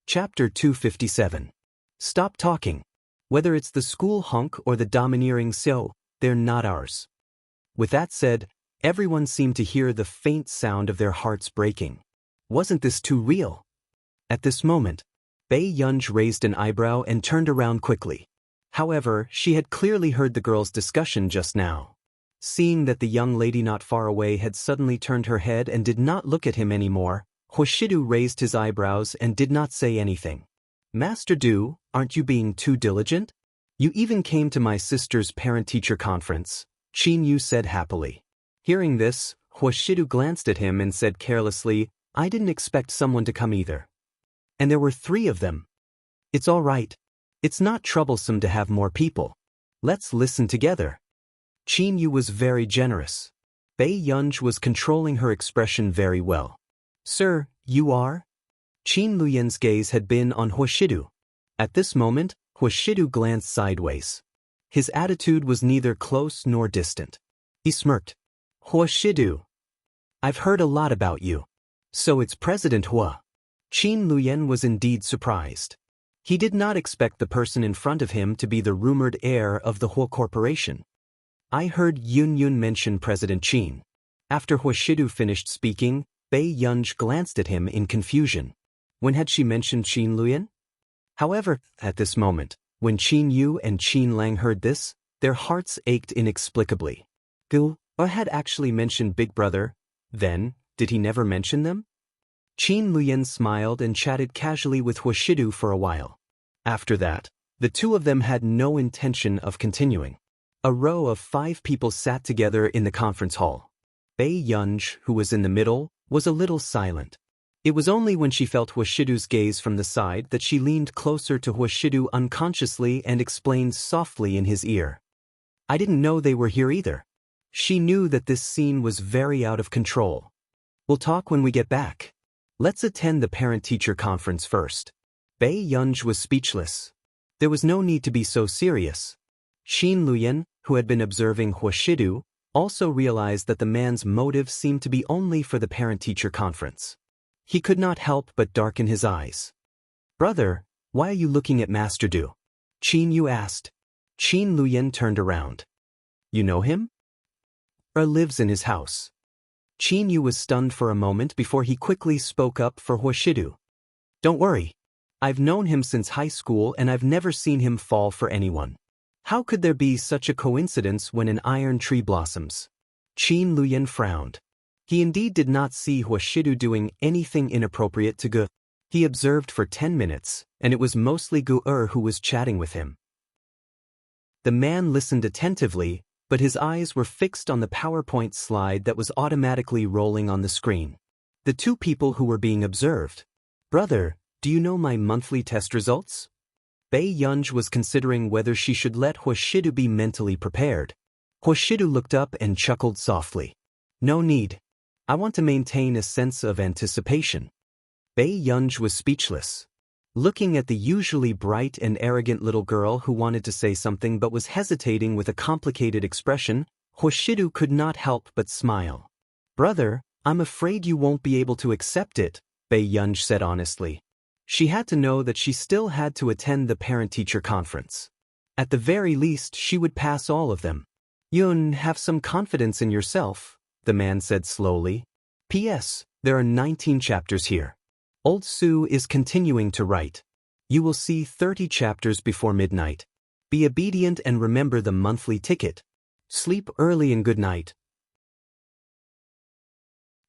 Chapter 257. Stop talking. Whether it's the school hunk or the domineering Xiao, they're not ours. With that said, everyone seemed to hear the faint sound of their hearts breaking. Wasn't this too real? At this moment, Bei Yunj raised an eyebrow and turned around quickly. However, she had clearly heard the girls' discussion just now. Seeing that the young lady not far away had suddenly turned her head and did not look at him anymore, Huashidu raised his eyebrows and did not say anything. Master Du, aren't you being too diligent? You even came to my sister's parent-teacher conference, Qin Yu said happily. Hearing this, Huashidu glanced at him and said carelessly, I didn't expect someone to come either. And there were 3 of them. It's all right. It's not troublesome to have more people. Let's listen together. Qin Yu was very generous. Bei Yunj was controlling her expression very well. Sir, you are? Qin Luyan's gaze had been on Huashidu. At this moment, Huashidu glanced sideways. His attitude was neither close nor distant. He smirked. Huashidu. I've heard a lot about you. So it's President Hua. Qin Luyan was indeed surprised. He did not expect the person in front of him to be the rumored heir of the Hua Corporation. I heard Yun mention President Qin. After Huashidu finished speaking, Bei Yunj glanced at him in confusion. When had she mentioned Qin Luyan? However, at this moment, when Qin Yu and Qin Lang heard this, their hearts ached inexplicably. Gu had actually mentioned Big Brother. Then, did he never mention them? Qin Luyan smiled and chatted casually with Huashidu for a while. After that, the 2 of them had no intention of continuing. A row of 5 people sat together in the conference hall. Bei Yunj, who was in the middle, was a little silent. It was only when she felt Huashidu's gaze from the side that she leaned closer to Huashidu unconsciously and explained softly in his ear. I didn't know they were here either. She knew that this scene was very out of control. We'll talk when we get back. Let's attend the parent-teacher conference first. Bei Yunj was speechless. There was no need to be so serious. Qin Luyan, who had been observing Huashidu, also realized that the man's motive seemed to be only for the parent-teacher conference. He could not help but darken his eyes. Brother, why are you looking at Master Du? Qin Yu asked. Qin Luyan turned around. You know him? Lives in his house. Qin Yu was stunned for a moment before he quickly spoke up for Huashidu. Don't worry. I've known him since high school and I've never seen him fall for anyone. How could there be such a coincidence when an iron tree blossoms? Qin Luyan frowned. He indeed did not see Huashidu doing anything inappropriate to Gu. He observed for 10 minutes, and it was mostly Gu who was chatting with him. The man listened attentively, but his eyes were fixed on the PowerPoint slide that was automatically rolling on the screen. The 2 people who were being observed. Brother, do you know my monthly test results? Bei Yunj was considering whether she should let Huashidu be mentally prepared. Huashidu looked up and chuckled softly. No need. I want to maintain a sense of anticipation. Bei Yunj was speechless. Looking at the usually bright and arrogant little girl who wanted to say something but was hesitating with a complicated expression, Huashidu could not help but smile. Brother, I'm afraid you won't be able to accept it, Bei Yunj said honestly. She had to know that she still had to attend the parent-teacher conference. At the very least, she would pass all of them. Yun, have some confidence in yourself, the man said slowly. P.S. There are 19 chapters here. Old Su is continuing to write. You will see 30 chapters before midnight. Be obedient and remember the monthly ticket. Sleep early and good night.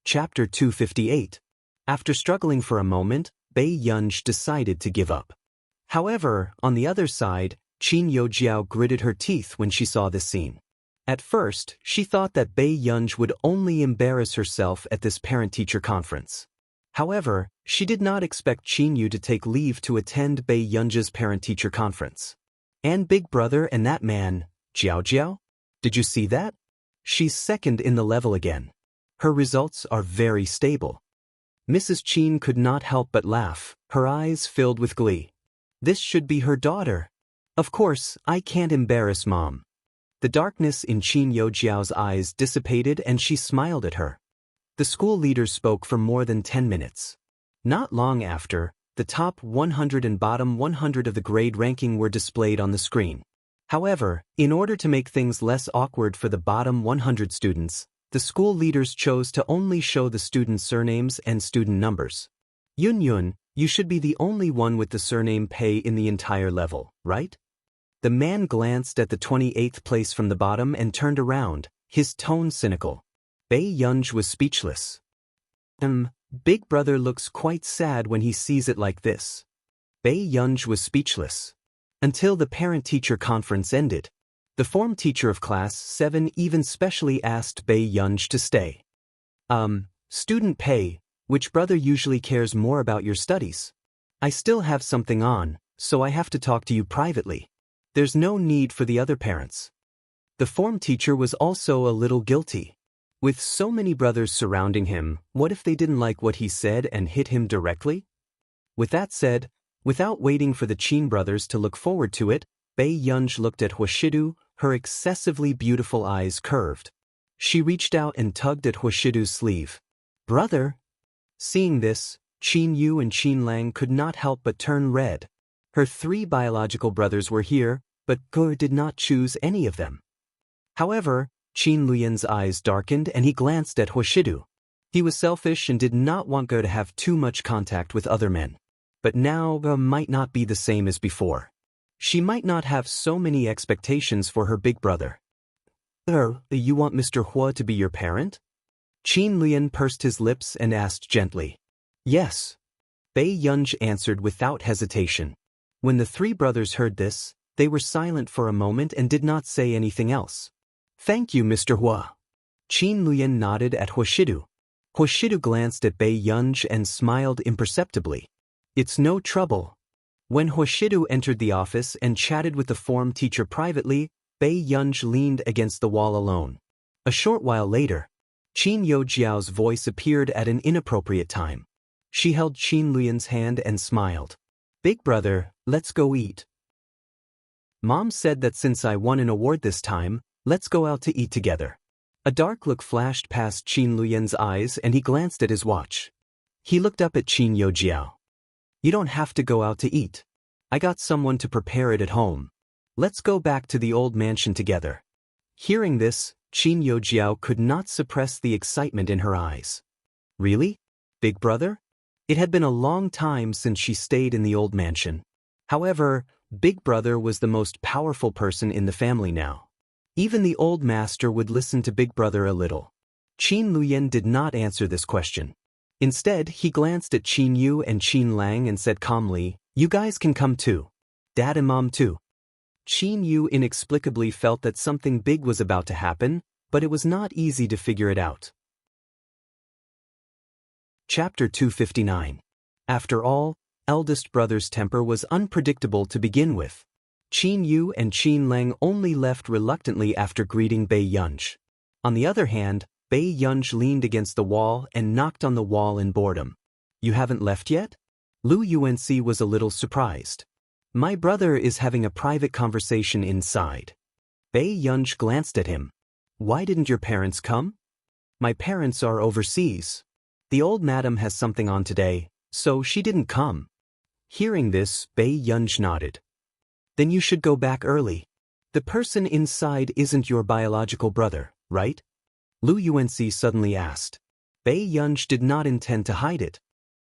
Chapter 258. After struggling for a moment, Bei Yunj decided to give up. However, on the other side, Qin Yojiao gritted her teeth when she saw this scene. At first, she thought that Bei Yunj would only embarrass herself at this parent-teacher conference. However, she did not expect Qin Yu to take leave to attend Bei Yunj's parent-teacher conference. And Big Brother and that man, Jiao, did you see that? She's second in the level again. Her results are very stable. Mrs. Qin could not help but laugh, her eyes filled with glee. This should be her daughter. Of course, I can't embarrass Mom. The darkness in Qin Yojiao's eyes dissipated and she smiled at her. The school leader spoke for more than 10 minutes. Not long after, the top 100 and bottom 100 of the grade ranking were displayed on the screen. However, in order to make things less awkward for the bottom 100 students, the school leaders chose to only show the student surnames and student numbers. Yun, you should be the only one with the surname Pei in the entire level, right? The man glanced at the 28th place from the bottom and turned around, his tone cynical. Bei Yunj was speechless. Big brother looks quite sad when he sees it like this. Bei Yunj was speechless. Until the parent-teacher conference ended. The form teacher of class 7 even specially asked Bei Yunj to stay. Student Pei, which brother usually cares more about your studies? I still have something on, so I have to talk to you privately. There's no need for the other parents. The form teacher was also a little guilty. With so many brothers surrounding him, what if they didn't like what he said and hit him directly? With that said, without waiting for the Qin brothers to look forward to it, Bei Yunj looked at Huashidu, her excessively beautiful eyes curved. She reached out and tugged at Huashidu's sleeve. Brother! Seeing this, Qin Yu and Qin Lang could not help but turn red. Her 3 biological brothers were here, but Ge did not choose any of them. However, Qin Luyan's eyes darkened and he glanced at Huashidu. He was selfish and did not want Ge to have too much contact with other men. But now Ge might not be the same as before. She might not have so many expectations for her big brother. You want Mr. Hua to be your parent? Qin Luyan pursed his lips and asked gently. Yes. Bei Yunj answered without hesitation. When the 3 brothers heard this, they were silent for a moment and did not say anything else. Thank you, Mr. Hua. Qin Luyan nodded at Huashidu. Huashidu glanced at Bei Yunj and smiled imperceptibly. It's no trouble. When Huashidu entered the office and chatted with the form teacher privately, Bei Yunj leaned against the wall alone. A short while later, Qin Youjiao's voice appeared at an inappropriate time. She held Qin Luyan's hand and smiled. Big brother, let's go eat. Mom said that since I won an award this time, let's go out to eat together. A dark look flashed past Qin Luyan's eyes and he glanced at his watch. He looked up at Qin Youjiao. You don't have to go out to eat. I got someone to prepare it at home. Let's go back to the old mansion together. Hearing this, Qin Youjiao could not suppress the excitement in her eyes. Really? Big brother? It had been a long time since she stayed in the old mansion. However, Big brother was the most powerful person in the family now. Even the old master would listen to Big brother a little. Qin Luyan did not answer this question. Instead, he glanced at Qin Yu and Qin Lang and said calmly, You guys can come too. Dad and Mom too. Qin Yu inexplicably felt that something big was about to happen, but it was not easy to figure it out. Chapter 259. After all, eldest brother's temper was unpredictable to begin with. Qin Yu and Qin Lang only left reluctantly after greeting Bei Yunj. On the other hand, Bei Yunj leaned against the wall and knocked on the wall in boredom. You haven't left yet? Lu Yuanci was a little surprised. My brother is having a private conversation inside. Bei Yunj glanced at him. Why didn't your parents come? My parents are overseas. The old madam has something on today, so she didn't come. Hearing this, Bei Yunj nodded. Then you should go back early. The person inside isn't your biological brother, right? Lu Yuanci suddenly asked. Bei Yunj did not intend to hide it.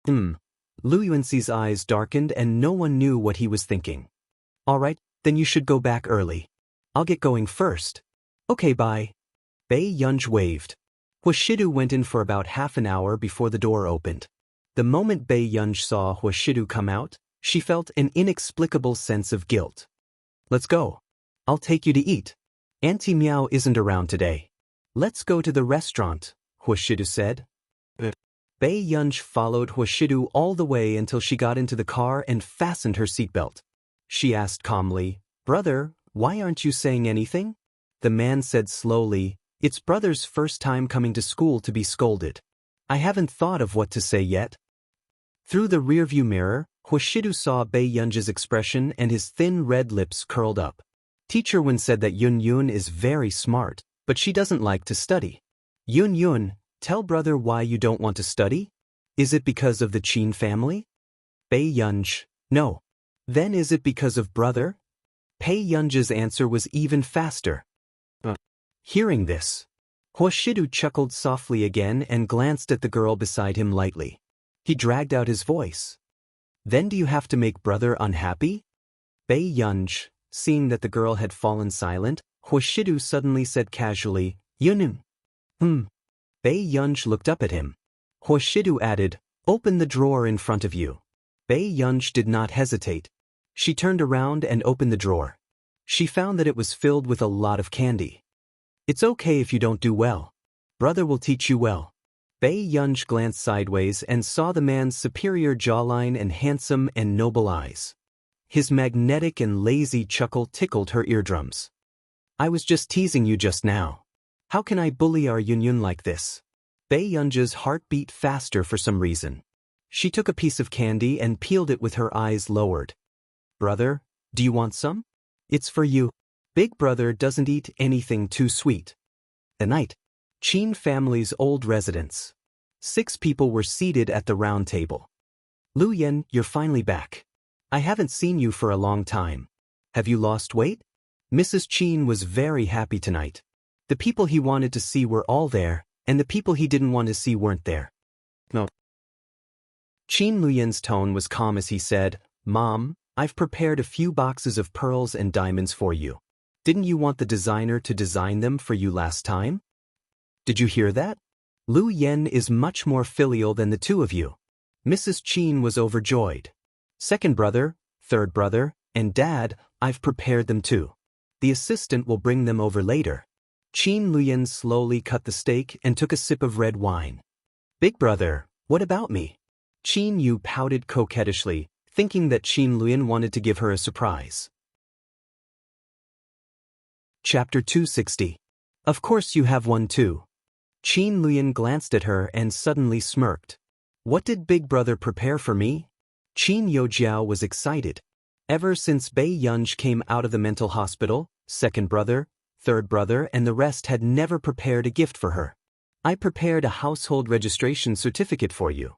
Lu Yuanci's eyes darkened and no one knew what he was thinking. All right, then you should go back early. I'll get going first. Okay, bye. Bei Yunj waved. Huashidu went in for about half an hour before the door opened. The moment Bei Yunj saw Huashidu come out, she felt an inexplicable sense of guilt. Let's go. I'll take you to eat. Auntie Miao isn't around today. Let's go to the restaurant, Huashidu said. Bei Yunj followed Huashidu all the way until she got into the car and fastened her seatbelt. She asked calmly, Brother, why aren't you saying anything? The man said slowly, It's brother's first time coming to school to be scolded. I haven't thought of what to say yet. Through the rearview mirror, Huashidu saw Bei Yunj's expression and his thin red lips curled up. Teacher Wen said that Yun is very smart, but she doesn't like to study. Yun, tell brother why you don't want to study? Is it because of the Qin family? Bei Yunj, no. Then is it because of brother? Pei Yunj's answer was even faster. Hearing this, Huashidu chuckled softly again and glanced at the girl beside him lightly. He dragged out his voice. Then do you have to make brother unhappy? Bei Yunj, seeing that the girl had fallen silent, Huashidu suddenly said casually, Yunun. Bei Yunj looked up at him. Huashidu added, open the drawer in front of you. Bei Yunj did not hesitate. She turned around and opened the drawer. She found that it was filled with a lot of candy. It's okay if you don't do well. Brother will teach you well. Bei Yunj glanced sideways and saw the man's superior jawline and handsome and noble eyes. His magnetic and lazy chuckle tickled her eardrums. I was just teasing you just now. How can I bully our Yunyun like this? Bei Yunj's heart beat faster for some reason. She took a piece of candy and peeled it with her eyes lowered. Brother, do you want some? It's for you. Big brother doesn't eat anything too sweet. The night. Qin family's old residence. 6 people were seated at the round table. Lu Yan, you're finally back. I haven't seen you for a long time. Have you lost weight? Mrs. Qin was very happy tonight. The people he wanted to see were all there, and the people he didn't want to see weren't there. No. Qin Luyan's tone was calm as he said, Mom, I've prepared a few boxes of pearls and diamonds for you. Didn't you want the designer to design them for you last time? Did you hear that? Lu Yan is much more filial than the two of you. Mrs. Qin was overjoyed. Second brother, third brother, and dad, I've prepared them too. The assistant will bring them over later. Qin Luyan slowly cut the steak and took a sip of red wine. Big brother, what about me? Qin Yu pouted coquettishly, thinking that Qin Luyan wanted to give her a surprise. Chapter 260. Of course you have one too. Qin Luyan glanced at her and suddenly smirked. What did Big Brother prepare for me? Qin Yojiao was excited. Ever since Bei Yunj came out of the mental hospital, second brother, third brother and the rest had never prepared a gift for her. I prepared a household registration certificate for you.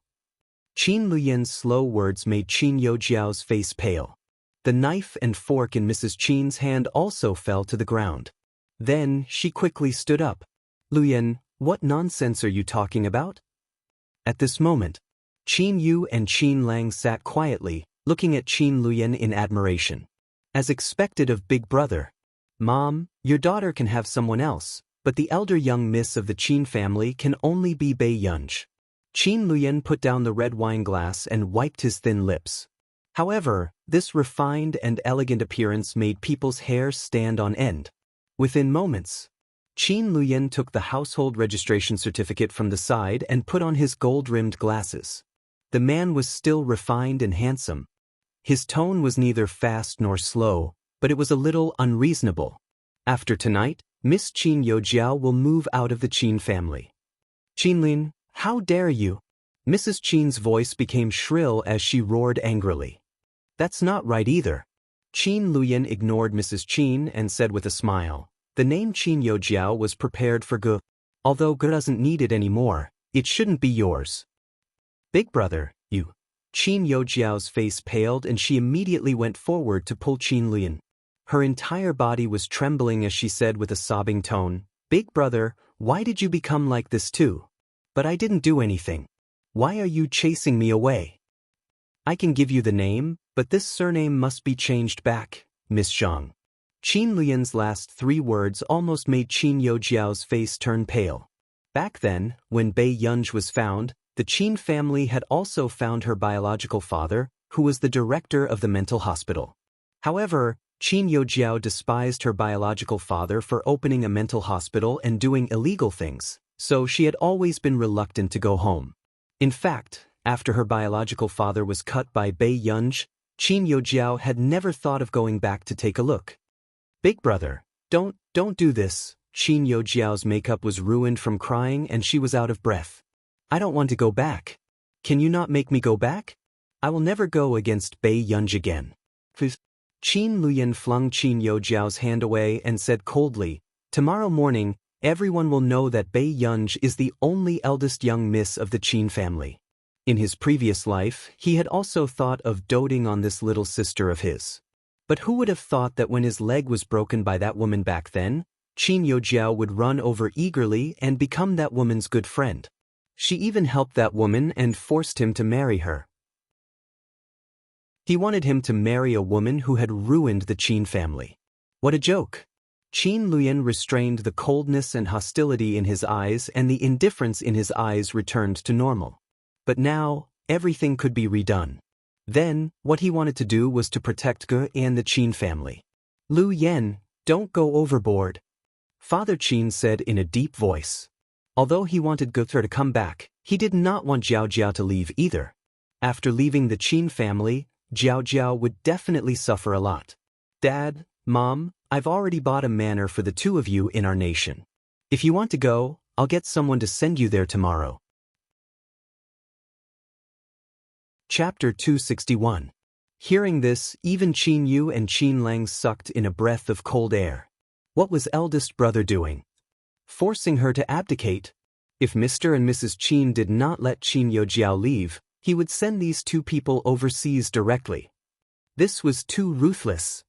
Qin Luyan's slow words made Qin Yojiao's face pale. The knife and fork in Mrs. Qin's hand also fell to the ground. Then she quickly stood up. Luyan, what nonsense are you talking about? At this moment, Qin Yu and Qin Lang sat quietly, looking at Qin Luyan in admiration. As expected of Big Brother, Mom, your daughter can have someone else, but the elder young miss of the Qin family can only be Bei Yunj. Qin Luyan put down the red wine glass and wiped his thin lips. However, this refined and elegant appearance made people's hair stand on end. Within moments, Qin Luyan took the household registration certificate from the side and put on his gold-rimmed glasses. The man was still refined and handsome. His tone was neither fast nor slow, but it was a little unreasonable. After tonight, Miss Qin Yojiao will move out of the Qin family. Qin Lin, how dare you? Mrs. Qin's voice became shrill as she roared angrily. That's not right either. Qin Luyan ignored Mrs. Qin and said with a smile, the name Qin Yojiao was prepared for Ge. Although Ge doesn't need it anymore, it shouldn't be yours. Big brother, you. Qin Yojiao's face paled and she immediately went forward to pull Qin Luyan. Her entire body was trembling as she said with a sobbing tone, Big brother, why did you become like this too? But I didn't do anything. Why are you chasing me away? I can give you the name, but this surname must be changed back, Miss Zhang. Qin Luyan's last 3 words almost made Qin Yojiao's face turn pale. Back then, when Bei Yunj was found, the Qin family had also found her biological father, who was the director of the mental hospital. However, Qin Yojiao despised her biological father for opening a mental hospital and doing illegal things, so she had always been reluctant to go home. In fact, after her biological father was cut by Bei Yunj, Qin Yojiao had never thought of going back to take a look. Big brother, don't do this. Qin Yojiao's makeup was ruined from crying and she was out of breath. I don't want to go back. Can you not make me go back? I will never go against Bei Yunj again. Qin Luyan flung Qin Yojiao's hand away and said coldly, tomorrow morning, everyone will know that Bei Yunj is the only eldest young miss of the Qin family. In his previous life, he had also thought of doting on this little sister of his. But who would have thought that when his leg was broken by that woman back then, Qin Youjiao would run over eagerly and become that woman's good friend. She even helped that woman and forced him to marry her. He wanted him to marry a woman who had ruined the Qin family. What a joke! Qin Luyan restrained the coldness and hostility in his eyes, and the indifference in his eyes returned to normal. But now, everything could be redone. Then, what he wanted to do was to protect Ge and the Qin family. Lu Yan, don't go overboard, Father Qin said in a deep voice. Although he wanted Ge to come back, he did not want Jiao Jiao to leave either. After leaving the Qin family, Jiao Jiao would definitely suffer a lot. Dad, Mom, I've already bought a manor for the two of you in our nation. If you want to go, I'll get someone to send you there tomorrow. Chapter 261. Hearing this, even Qin Yu and Qin Lang sucked in a breath of cold air. What was eldest brother doing? Forcing her to abdicate? If Mr. and Mrs. Qin did not let Qin Youjiao leave, he would send these two people overseas directly. This was too ruthless.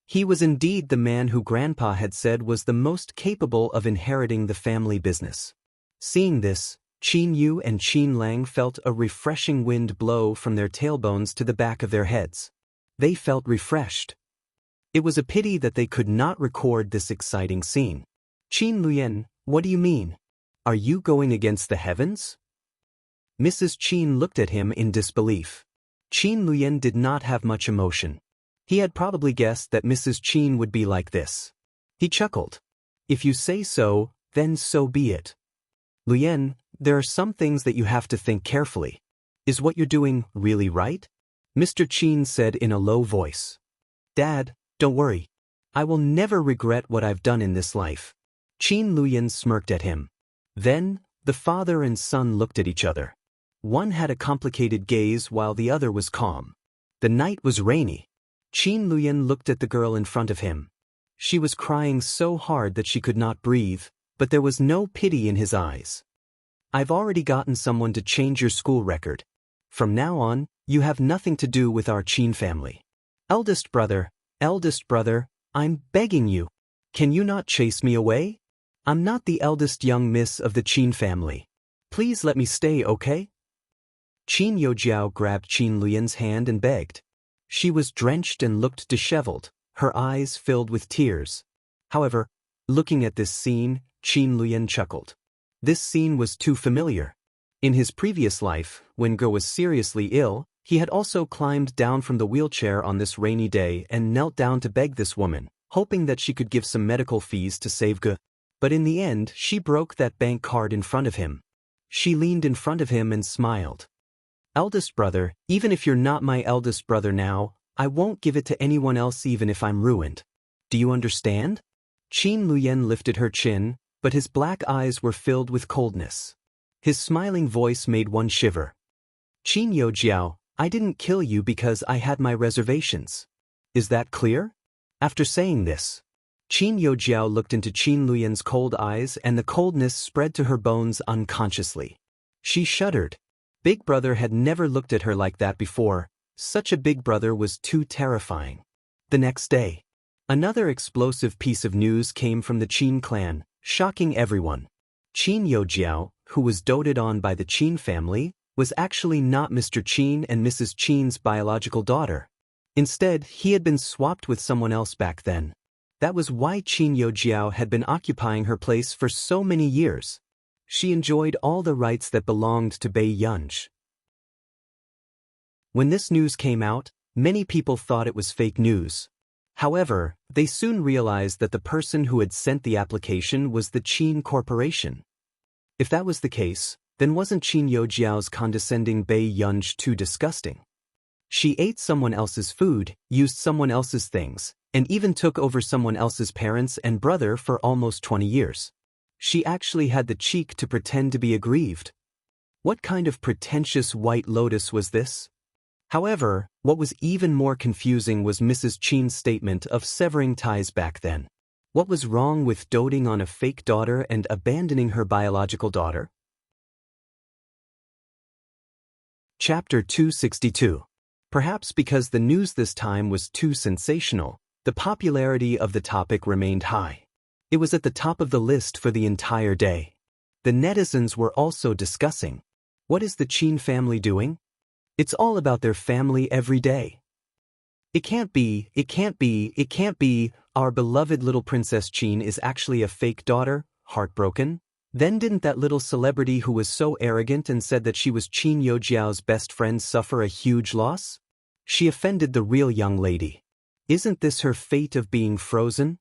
He was indeed the man who Grandpa had said was the most capable of inheriting the family business. Seeing this, Qin Yu and Qin Lang felt a refreshing wind blow from their tailbones to the back of their heads. They felt refreshed. It was a pity that they could not record this exciting scene. Qin Luyan, what do you mean? Are you going against the heavens? Mrs. Qin looked at him in disbelief. Qin Luyan did not have much emotion. He had probably guessed that Mrs. Qin would be like this. He chuckled. If you say so, then so be it. Luyan, there are some things that you have to think carefully. Is what you're doing really right? Mr. Qin said in a low voice. Dad, don't worry. I will never regret what I've done in this life. Qin Luyan smirked at him. Then, the father and son looked at each other. One had a complicated gaze while the other was calm. The night was rainy. Qin Luyan looked at the girl in front of him. She was crying so hard that she could not breathe, but there was no pity in his eyes. I've already gotten someone to change your school record. From now on, you have nothing to do with our Qin family. Eldest brother, I'm begging you. Can you not chase me away? I'm not the eldest young miss of the Qin family. Please let me stay, okay? Qin Youjiao grabbed Qin Luyan's hand and begged. She was drenched and looked disheveled, her eyes filled with tears. However, looking at this scene, Qin Luyan chuckled. This scene was too familiar. In his previous life, when Ge was seriously ill, he had also climbed down from the wheelchair on this rainy day and knelt down to beg this woman, hoping that she could give some medical fees to save Ge. But in the end, she broke that bank card in front of him. She leaned in front of him and smiled. Eldest brother, even if you're not my eldest brother now, I won't give it to anyone else even if I'm ruined. Do you understand? Qin Luyan lifted her chin, but his black eyes were filled with coldness. His smiling voice made one shiver. Qin Youjiao, I didn't kill you because I had my reservations. Is that clear? After saying this, Qin Youjiao looked into Qin Luyan's cold eyes and the coldness spread to her bones unconsciously. She shuddered. Big Brother had never looked at her like that before. Such a big brother was too terrifying. The next day, another explosive piece of news came from the Qin clan, shocking everyone. Qin Youjiao, who was doted on by the Qin family, was actually not Mr. Qin and Mrs. Qin's biological daughter. Instead, he had been swapped with someone else back then. That was why Qin Youjiao had been occupying her place for so many years. She enjoyed all the rights that belonged to Bei Yunj. When this news came out, many people thought it was fake news. However, they soon realized that the person who had sent the application was the Qin Corporation. If that was the case, then wasn't Qin Youjiao's condescending Bei Yunj too disgusting? She ate someone else's food, used someone else's things, and even took over someone else's parents and brother for almost 20 years. She actually had the cheek to pretend to be aggrieved. What kind of pretentious white lotus was this? However, what was even more confusing was Mrs. Qin's statement of severing ties back then. What was wrong with doting on a fake daughter and abandoning her biological daughter? Chapter 262. Perhaps because the news this time was too sensational, the popularity of the topic remained high. It was at the top of the list for the entire day. The netizens were also discussing, what is the Qin family doing? It's all about their family every day. It can't be, our beloved little Princess Qin is actually a fake daughter, heartbroken? Then didn't that little celebrity who was so arrogant and said that she was Qin Youjiao's best friend suffer a huge loss? She offended the real young lady. Isn't this her fate of being frozen?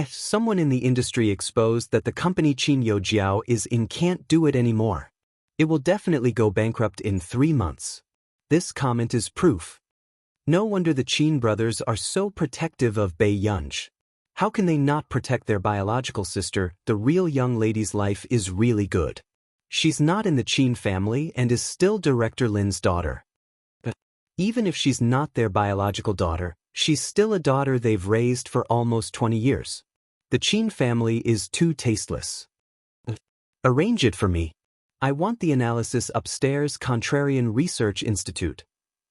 Someone in the industry exposed that the company Qin Youjiao is in can't do it anymore. It will definitely go bankrupt in 3 months. This comment is proof. No wonder the Qin brothers are so protective of Bei Yunj. How can they not protect their biological sister? The real young lady's life is really good. She's not in the Qin family and is still Director Lin's daughter. But even if she's not their biological daughter, she's still a daughter they've raised for almost 20 years. The Qin family is too tasteless. Arrange it for me. I want the analysis upstairs. Contrarian Research Institute.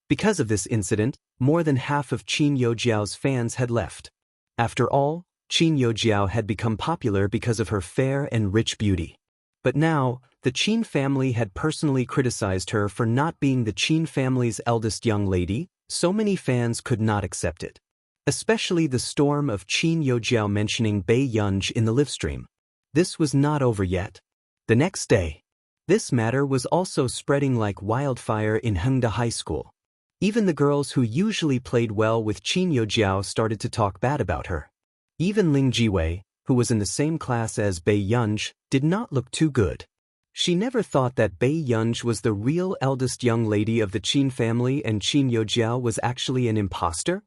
Because of this incident, more than half of Qin Youjiao's fans had left. After all, Qin Youjiao had become popular because of her fair and rich beauty. But now, the Qin family had personally criticized her for not being the Qin family's eldest young lady, so many fans could not accept it. Especially the storm of Qin Youjiao mentioning Bei Yunj in the livestream. This was not over yet. The next day, this matter was also spreading like wildfire in Hengda High School. Even the girls who usually played well with Qin Youjiao started to talk bad about her. Even Ling Jiwei, who was in the same class as Bei Yunj, did not look too good. She never thought that Bei Yunj was the real eldest young lady of the Qin family and Qin Youjiao was actually an imposter.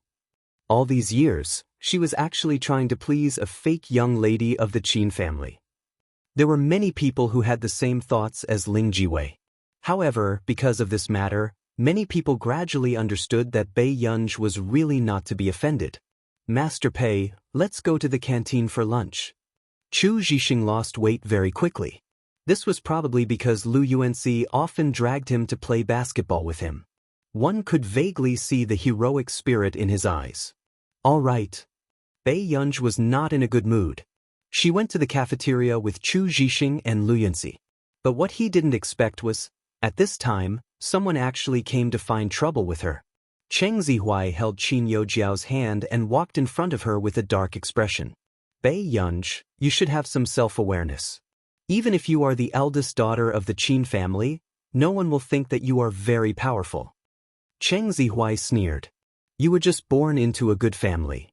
All these years, she was actually trying to please a fake young lady of the Qin family. There were many people who had the same thoughts as Ling Jiwei. However, because of this matter, many people gradually understood that Bei Yunj was really not to be offended. Master Pei, let's go to the canteen for lunch. Chu Zhixing lost weight very quickly. This was probably because Lu Yuanxi often dragged him to play basketball with him. One could vaguely see the heroic spirit in his eyes. All right. Bei Yunj was not in a good mood. She went to the cafeteria with Chu Zhixing and Lu Yuanxi. But what he didn't expect was, at this time, someone actually came to find trouble with her. Cheng Zihuai held Qin Youjiao's hand and walked in front of her with a dark expression. Bei Yunj, you should have some self-awareness. Even if you are the eldest daughter of the Qin family, no one will think that you are very powerful. Cheng Zihuai sneered. You were just born into a good family.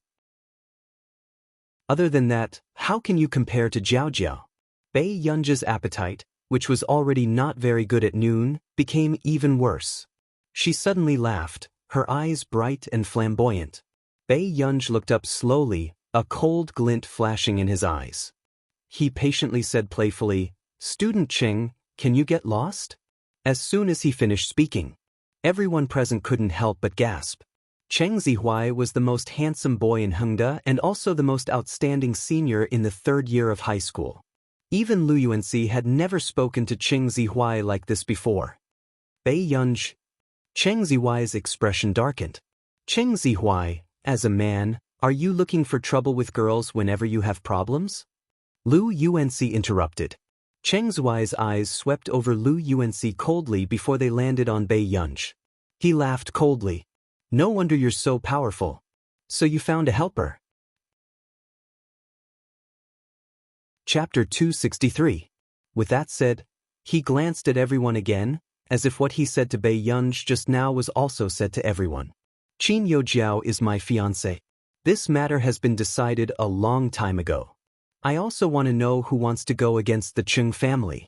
Other than that, how can you compare to Jiao Jiao? Bei Yunj's appetite, which was already not very good at noon, became even worse. She suddenly laughed, her eyes bright and flamboyant. Bei Yunj looked up slowly, a cold glint flashing in his eyes. He patiently said playfully, Student Cheng, can you get lost? As soon as he finished speaking, everyone present couldn't help but gasp. Cheng Zihuai was the most handsome boy in Hengda and also the most outstanding senior in the 3rd year of high school. Even Lu Yuanxi had never spoken to Cheng Zihuai like this before. Bei Yunj. Cheng Zihuai's expression darkened. Cheng Zihuai, as a man, are you looking for trouble with girls whenever you have problems? Lu Yuanxi interrupted. Cheng Zihuai's eyes swept over Lu Yuanxi coldly before they landed on Bei Yunj. He laughed coldly. No wonder you're so powerful. So you found a helper. Chapter 263. With that said, he glanced at everyone again, as if what he said to Bei Yunj just now was also said to everyone. Qin Youjiao is my fiancé. This matter has been decided a long time ago. I also want to know who wants to go against the Qing family.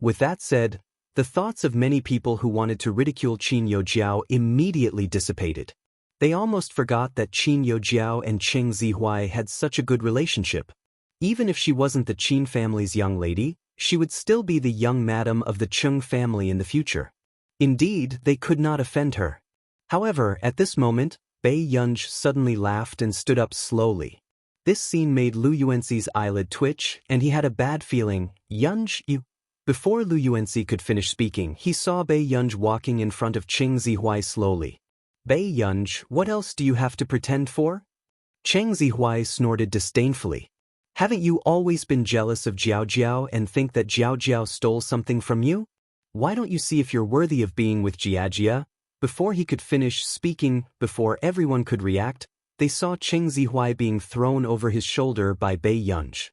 With that said, the thoughts of many people who wanted to ridicule Qin Youjiao immediately dissipated. They almost forgot that Qin Youjiao and Cheng Zihuai had such a good relationship. Even if she wasn't the Qin family's young lady, she would still be the young madam of the Qing family in the future. Indeed, they could not offend her. However, at this moment, Bei Yunj suddenly laughed and stood up slowly. This scene made Lu Yuanxi's eyelid twitch, and he had a bad feeling. Yunj, you... Before Lu Yuanxi could finish speaking, he saw Bei Yunj walking in front of Cheng Zihuai slowly. Bei Yunj, what else do you have to pretend for? Cheng Zihuai snorted disdainfully. Haven't you always been jealous of Jiao Jiao and think that Jiao Jiao stole something from you? Why don't you see if you're worthy of being with Jiajia? Before he could finish speaking, before everyone could react, they saw Cheng Zihuai being thrown over his shoulder by Bei Yunj.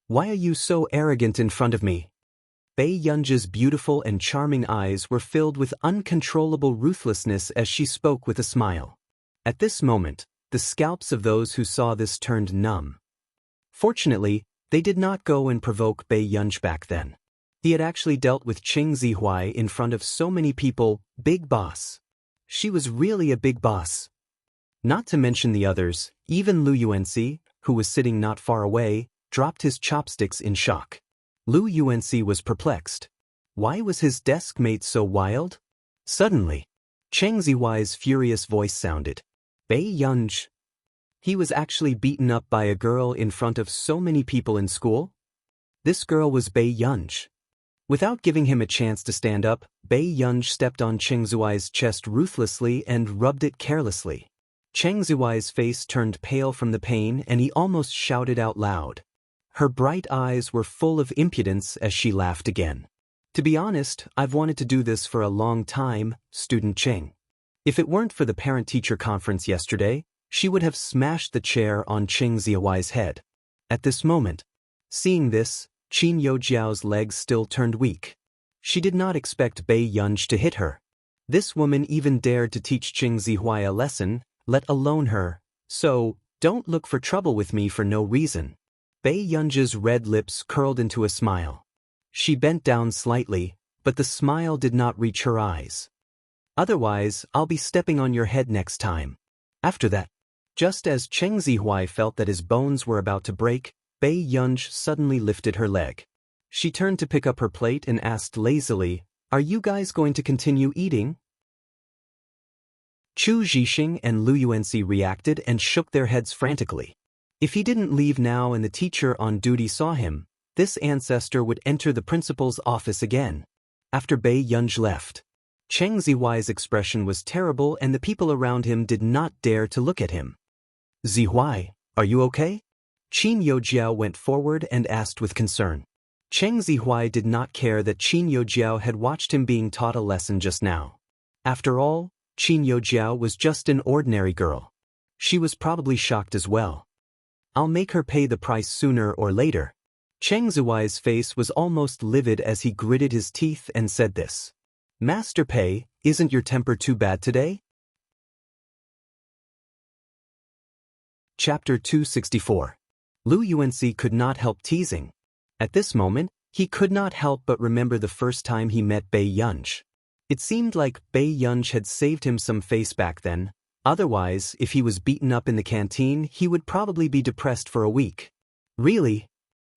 Why are you so arrogant in front of me? Bei Yunj's beautiful and charming eyes were filled with uncontrollable ruthlessness as she spoke with a smile. At this moment, the scalps of those who saw this turned numb. Fortunately, they did not go and provoke Bei Yunj back then. He had actually dealt with Cheng Zihuai in front of so many people, big boss. She was really a big boss. Not to mention the others, even Lu Yuanxi, who was sitting not far away, dropped his chopsticks in shock. Lu Yuanxi was perplexed. Why was his desk mate so wild? Suddenly, Cheng Zihuai's furious voice sounded. Bei Yunj. He was actually beaten up by a girl in front of so many people in school? This girl was Bei Yunj. Without giving him a chance to stand up, Bei Yunj stepped on Cheng Zihuai's chest ruthlessly and rubbed it carelessly. Cheng Zihuai's face turned pale from the pain and he almost shouted out loud. Her bright eyes were full of impudence as she laughed again. To be honest, I've wanted to do this for a long time, student Cheng. If it weren't for the parent-teacher conference yesterday, she would have smashed the chair on Cheng Zihuai's head. At this moment, seeing this, Qin Youjiao's legs still turned weak. She did not expect Bei Yunj to hit her. This woman even dared to teach Cheng Zihuai a lesson, let alone her. So, don't look for trouble with me for no reason. Bei Yunj's red lips curled into a smile. She bent down slightly, but the smile did not reach her eyes. Otherwise, I'll be stepping on your head next time. After that, just as Cheng Zihuai felt that his bones were about to break, Bei Yunj suddenly lifted her leg. She turned to pick up her plate and asked lazily, "Are you guys going to continue eating?" Chu Zhixing and Lu Yuanxi reacted and shook their heads frantically. If he didn't leave now and the teacher on duty saw him, this ancestor would enter the principal's office again. After Bei Yunj left, Cheng Zihuai's expression was terrible and the people around him did not dare to look at him. "Zihuai, are you okay?" Qin Youjiao went forward and asked with concern. Cheng Zihuai did not care that Qin Youjiao had watched him being taught a lesson just now. After all, Qin Youjiao was just an ordinary girl. She was probably shocked as well. I'll make her pay the price sooner or later. Cheng Zihuai's face was almost livid as he gritted his teeth and said this. Master Pei, isn't your temper too bad today? Chapter 264. Lu Yuanxi could not help teasing. At this moment, he could not help but remember the first time he met Bei Yunj. It seemed like Bei Yunj had saved him some face back then. Otherwise, if he was beaten up in the canteen, he would probably be depressed for a week. Really?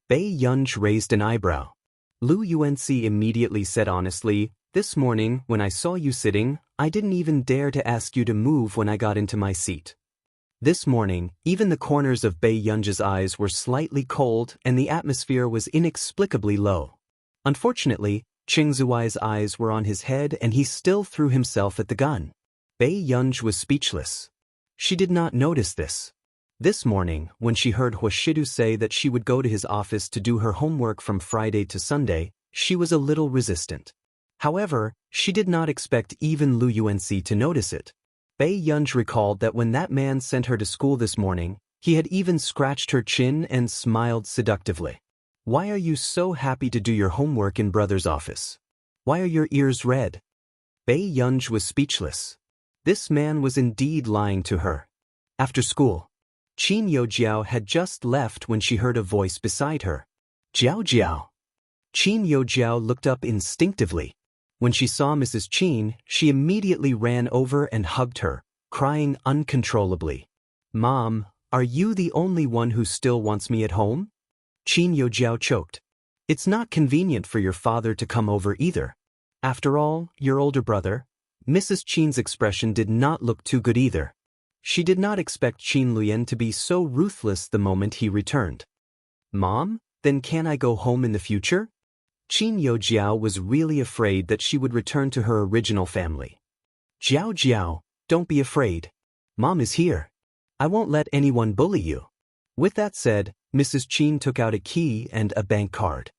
Bei Yunj raised an eyebrow. Lu Yuanxi immediately said honestly, "This morning, when I saw you sitting, I didn't even dare to ask you to move when I got into my seat." This morning, even the corners of Bei Yunj's eyes were slightly cold and the atmosphere was inexplicably low. Unfortunately, Cheng Zihuai's eyes were on his head and he still threw himself at the gun. Bei Yunj was speechless. She did not notice this. This morning, when she heard Huashidu say that she would go to his office to do her homework from Friday to Sunday, she was a little resistant. However, she did not expect even Lu Yuanxi to notice it. Bei Yunj recalled that when that man sent her to school this morning, he had even scratched her chin and smiled seductively. "Why are you so happy to do your homework in brother's office? Why are your ears red?" Bei Yunj was speechless. This man was indeed lying to her. After school, Qin Youjiao had just left when she heard a voice beside her. "Jiao Jiao." Qin Youjiao looked up instinctively. When she saw Mrs. Qin, she immediately ran over and hugged her, crying uncontrollably. "Mom, are you the only one who still wants me at home?" Qin Youjiao choked. "It's not convenient for your father to come over either. After all, your older brother." Mrs. Qin's expression did not look too good either. She did not expect Qin Luyan to be so ruthless the moment he returned. "Mom, then can I go home in the future?" Qin Yojiao was really afraid that she would return to her original family. Jiao Jiao, don't be afraid. Mom is here. I won't let anyone bully you. With that said, Mrs. Qin took out a key and a bank card.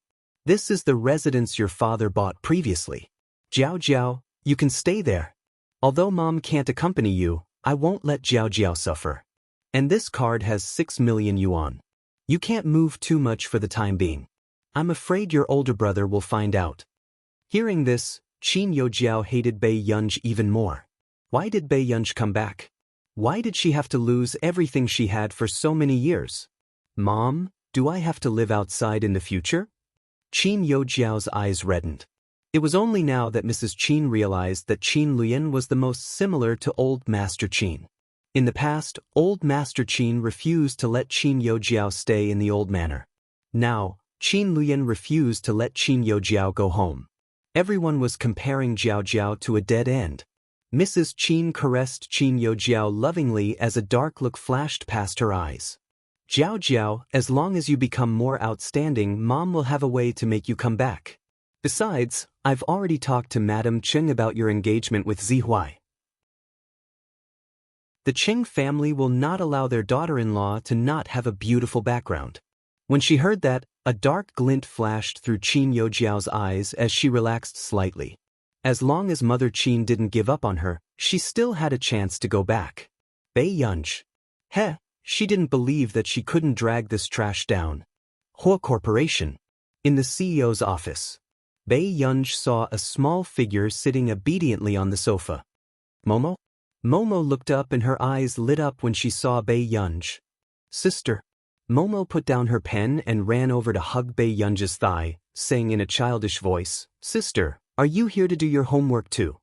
This is the residence your father bought previously. Jiao Jiao, you can stay there. Although Mom can't accompany you, I won't let Jiao Jiao suffer. And this card has 6 million yuan. You can't move too much for the time being. I'm afraid your older brother will find out. Hearing this, Qin Yojiao hated Bei Yunj even more. Why did Bei Yunj come back? Why did she have to lose everything she had for so many years? Mom, do I have to live outside in the future? Qin Yojiao's eyes reddened. It was only now that Mrs. Qin realized that Qin Luyan was the most similar to Old Master Qin. In the past, Old Master Qin refused to let Qin Yojiao stay in the old manor. Now, Qin Luyan refused to let Qin Yojiao go home. Everyone was comparing Jiao Jiao to a dead end. Mrs. Qin caressed Qin Yojiao lovingly as a dark look flashed past her eyes. Jiao Jiao, as long as you become more outstanding, Mom will have a way to make you come back. Besides, I've already talked to Madame Cheng about your engagement with Zihuai. The Cheng family will not allow their daughter-in-law to not have a beautiful background. When she heard that, a dark glint flashed through Qin Yojiao's eyes as she relaxed slightly. As long as Mother Qin didn't give up on her, she still had a chance to go back. Bei Yunj. She didn't believe that she couldn't drag this trash down. Hua Corporation. In the CEO's office. Bei Yunj saw a small figure sitting obediently on the sofa. Momo? Momo looked up and her eyes lit up when she saw Bei Yunj. Sister. Momo put down her pen and ran over to hug Bei Yunj's thigh, saying in a childish voice, Sister, are you here to do your homework too?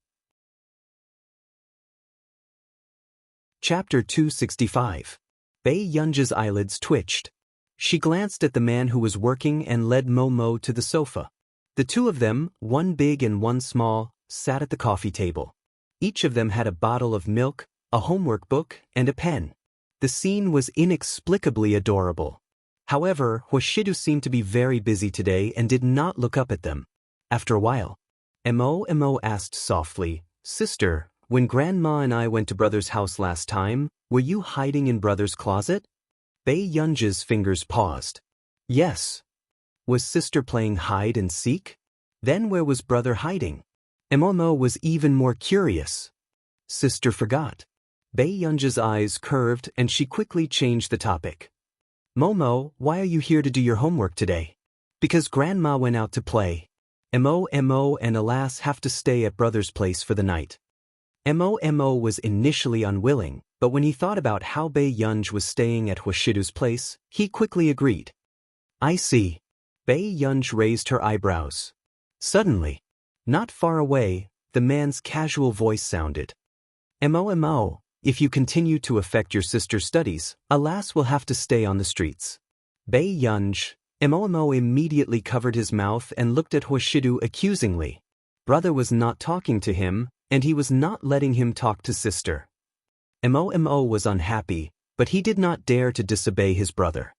Chapter 265. Bei Yunj's eyelids twitched. She glanced at the man who was working and led Momo to the sofa. The two of them, one big and one small, sat at the coffee table. Each of them had a bottle of milk, a homework book, and a pen. The scene was inexplicably adorable. However, Huashidu seemed to be very busy today and did not look up at them. After a while, Mo asked softly, Sister, when Grandma and I went to Brother's house last time, were you hiding in Brother's closet? Bei Yunj's fingers paused. Yes. Was Sister playing hide and seek? Then where was Brother hiding? Mo was even more curious. Sister forgot. Bei Yunj's eyes curved and she quickly changed the topic. Momo, why are you here to do your homework today? Because Grandma went out to play. Mo and alas have to stay at Brother's place for the night. Mo was initially unwilling, but when he thought about how Bei Yunj was staying at Huashidu's place, he quickly agreed. I see. Bei Yunj raised her eyebrows. Suddenly, not far away, the man's casual voice sounded. Mo, if you continue to affect your sister's studies, alas will have to stay on the streets. Bei Yunj, Mo immediately covered his mouth and looked at Huashidu accusingly. Brother was not talking to him, and he was not letting him talk to sister. Mo was unhappy, but he did not dare to disobey his brother.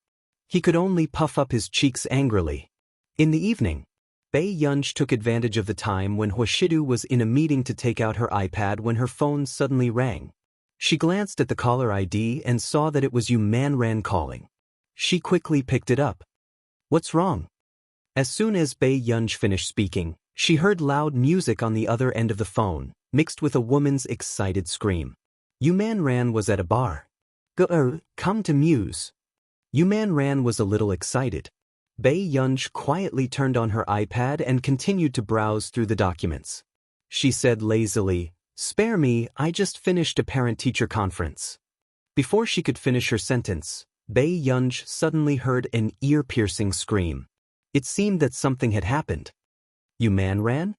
He could only puff up his cheeks angrily. In the evening, Bei Yunj took advantage of the time when Huashidu was in a meeting to take out her iPad when her phone suddenly rang. She glanced at the caller ID and saw that it was Yu Manran calling. She quickly picked it up. What's wrong? As soon as Bei Yunj finished speaking, she heard loud music on the other end of the phone, mixed with a woman's excited scream. Yu Manran was at a bar. Come to Muse. Yu Manran was a little excited. Bei Yunj quietly turned on her iPad and continued to browse through the documents. She said lazily, Spare me, I just finished a parent-teacher conference. Before she could finish her sentence, Bei Yunj suddenly heard an ear-piercing scream. It seemed that something had happened. Yu Manran?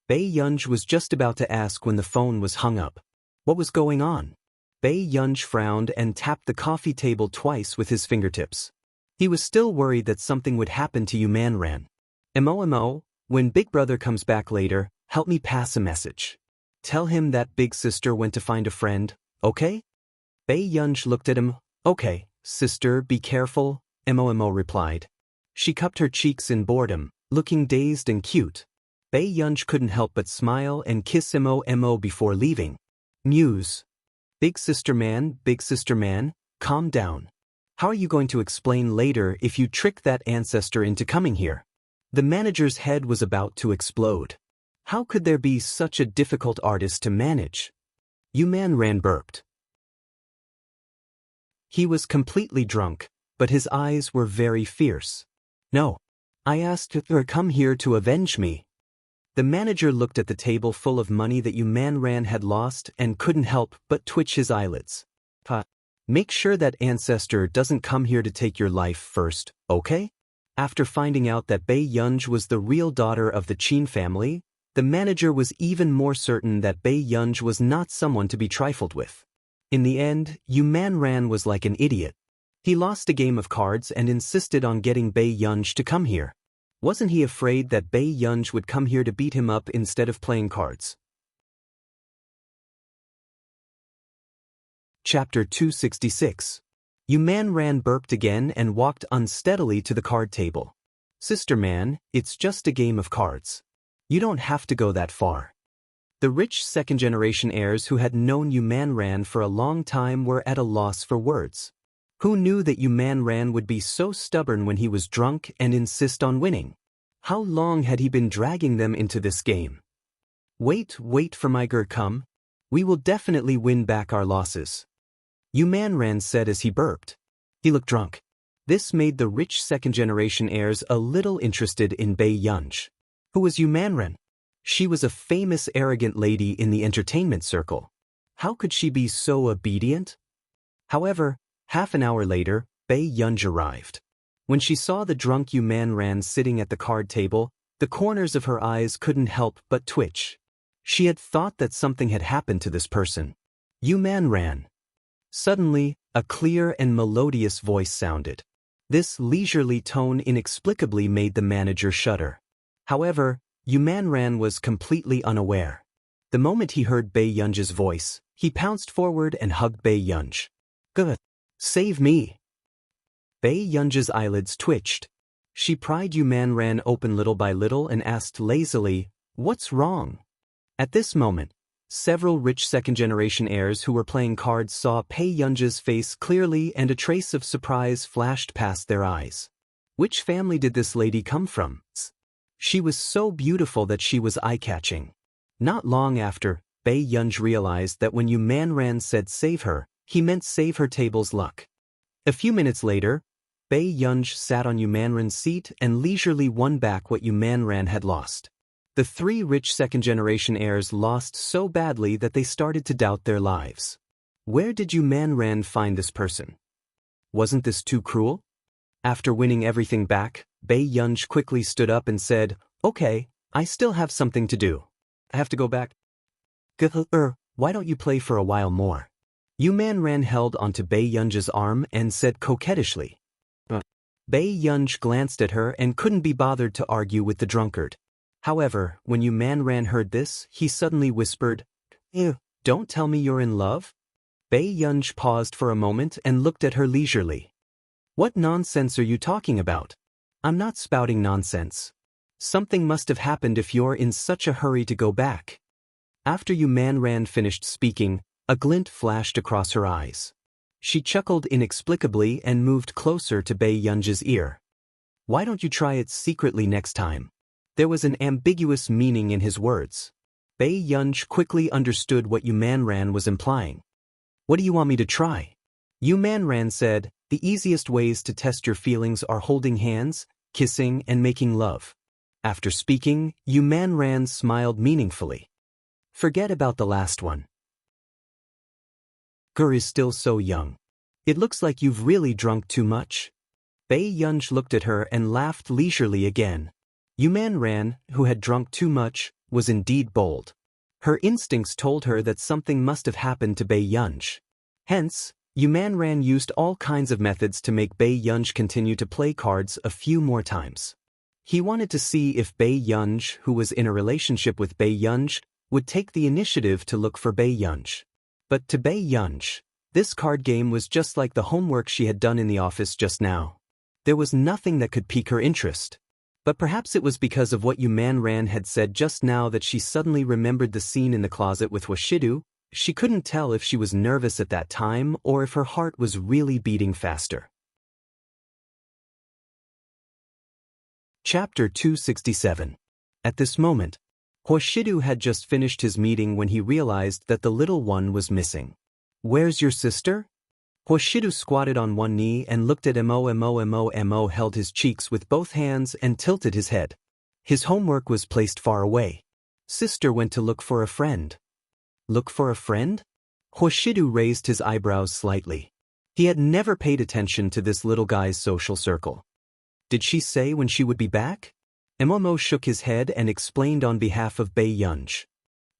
Bei Yunj was just about to ask when the phone was hung up. What was going on? Bei Yunj frowned and tapped the coffee table twice with his fingertips. He was still worried that something would happen to Yu Manran. Mo, when Big Brother comes back later, help me pass a message. Tell him that Big Sister went to find a friend, okay? Bei Yunj looked at him. Okay, sister, be careful, Mo replied. She cupped her cheeks in boredom. Looking dazed and cute, Bei Yunj couldn't help but smile and kiss Mo before leaving. Muse. Big sister man, calm down. How are you going to explain later if you trick that ancestor into coming here? The manager's head was about to explode. How could there be such a difficult artist to manage? Ran burped. He was completely drunk, but his eyes were very fierce. No. I asked her to come here to avenge me. The manager looked at the table full of money that Ran had lost and couldn't help but twitch his eyelids. Make sure that ancestor doesn't come here to take your life first, okay? After finding out that Bei Yunj was the real daughter of the Qin family, the manager was even more certain that Bei Yunj was not someone to be trifled with. In the end, Ran was like an idiot. He lost a game of cards and insisted on getting Bei Yunj to come here. Wasn't he afraid that Bei Yunj would come here to beat him up instead of playing cards? Chapter 266. Ran burped again and walked unsteadily to the card table. Sister man, it's just a game of cards. You don't have to go that far. The rich second-generation heirs who had known Ran for a long time were at a loss for words. Who knew that Ran would be so stubborn when he was drunk and insist on winning? How long had he been dragging them into this game? Wait for my girl come. We will definitely win back our losses. Ran said as he burped. He looked drunk. This made the rich second-generation heirs a little interested in Bei Yunj. Who was Ran? She was a famous arrogant lady in the entertainment circle. How could she be so obedient? However, half an hour later, Bei Yunj arrived. When she saw the drunk Ran sitting at the card table, the corners of her eyes couldn't help but twitch. She had thought that something had happened to this person. Ran. Suddenly, a clear and melodious voice sounded. This leisurely tone inexplicably made the manager shudder. However, Ran was completely unaware. The moment he heard Bei Yunj's voice, he pounced forward and hugged Bei Yunj. Good. Save me. Bei Yunj's eyelids twitched. She pried Ran open little by little and asked lazily, "What's wrong?" At this moment, several rich second-generation heirs who were playing cards saw Bei Yunj's face clearly and a trace of surprise flashed past their eyes. Which family did this lady come from? She was so beautiful that she was eye-catching. Not long after, Bei Yunj realized that when Ran said save her, he meant save her table's luck. A few minutes later, Bei Yunj sat on Ran's seat and leisurely won back what Ran had lost. The three rich second-generation heirs lost so badly that they started to doubt their lives. Where did Ran find this person? Wasn't this too cruel? After winning everything back, Bei Yunj quickly stood up and said, "Okay, I still have something to do. I have to go back." Why don't you play for a while more? Ran held onto Bei Yunj's arm and said coquettishly. Bei Yunj glanced at her and couldn't be bothered to argue with the drunkard. However, when Ran heard this, he suddenly whispered, "Ew, don't tell me you're in love?" Bei Yunj paused for a moment and looked at her leisurely. "What nonsense are you talking about? I'm not spouting nonsense. Something must have happened if you're in such a hurry to go back." After Ran finished speaking, a glint flashed across her eyes. She chuckled inexplicably and moved closer to Bei Yunj's ear. "Why don't you try it secretly next time?" There was an ambiguous meaning in his words. Bei Yunj quickly understood what Ran was implying. "What do you want me to try?" Ran said, "The easiest ways to test your feelings are holding hands, kissing, and making love." After speaking, Ran smiled meaningfully. "Forget about the last one. Gur is still so young. It looks like you've really drunk too much." Bei Yunj looked at her and laughed leisurely again. Ran, who had drunk too much, was indeed bold. Her instincts told her that something must have happened to Bei Yunj. Hence, Ran used all kinds of methods to make Bei Yunj continue to play cards a few more times. He wanted to see if Bei Yunj, who was in a relationship with Bei Yunj, would take the initiative to look for Bei Yunj. But to Bei Yunj, this card game was just like the homework she had done in the office just now. There was nothing that could pique her interest. But perhaps it was because of what Yu Manran had said just now that she suddenly remembered the scene in the closet with Washidu. She couldn't tell if she was nervous at that time or if her heart was really beating faster. Chapter 267. At this moment, Hoshidu had just finished his meeting when he realized that the little one was missing. "Where's your sister?" Hoshidu squatted on one knee and looked at Mo, held his cheeks with both hands and tilted his head. His homework was placed far away. Sister went to look for a friend. Look for a friend? Hoshidu raised his eyebrows slightly. He had never paid attention to this little guy's social circle. Did she say when she would be back? Mo shook his head and explained on behalf of Bei Yunj.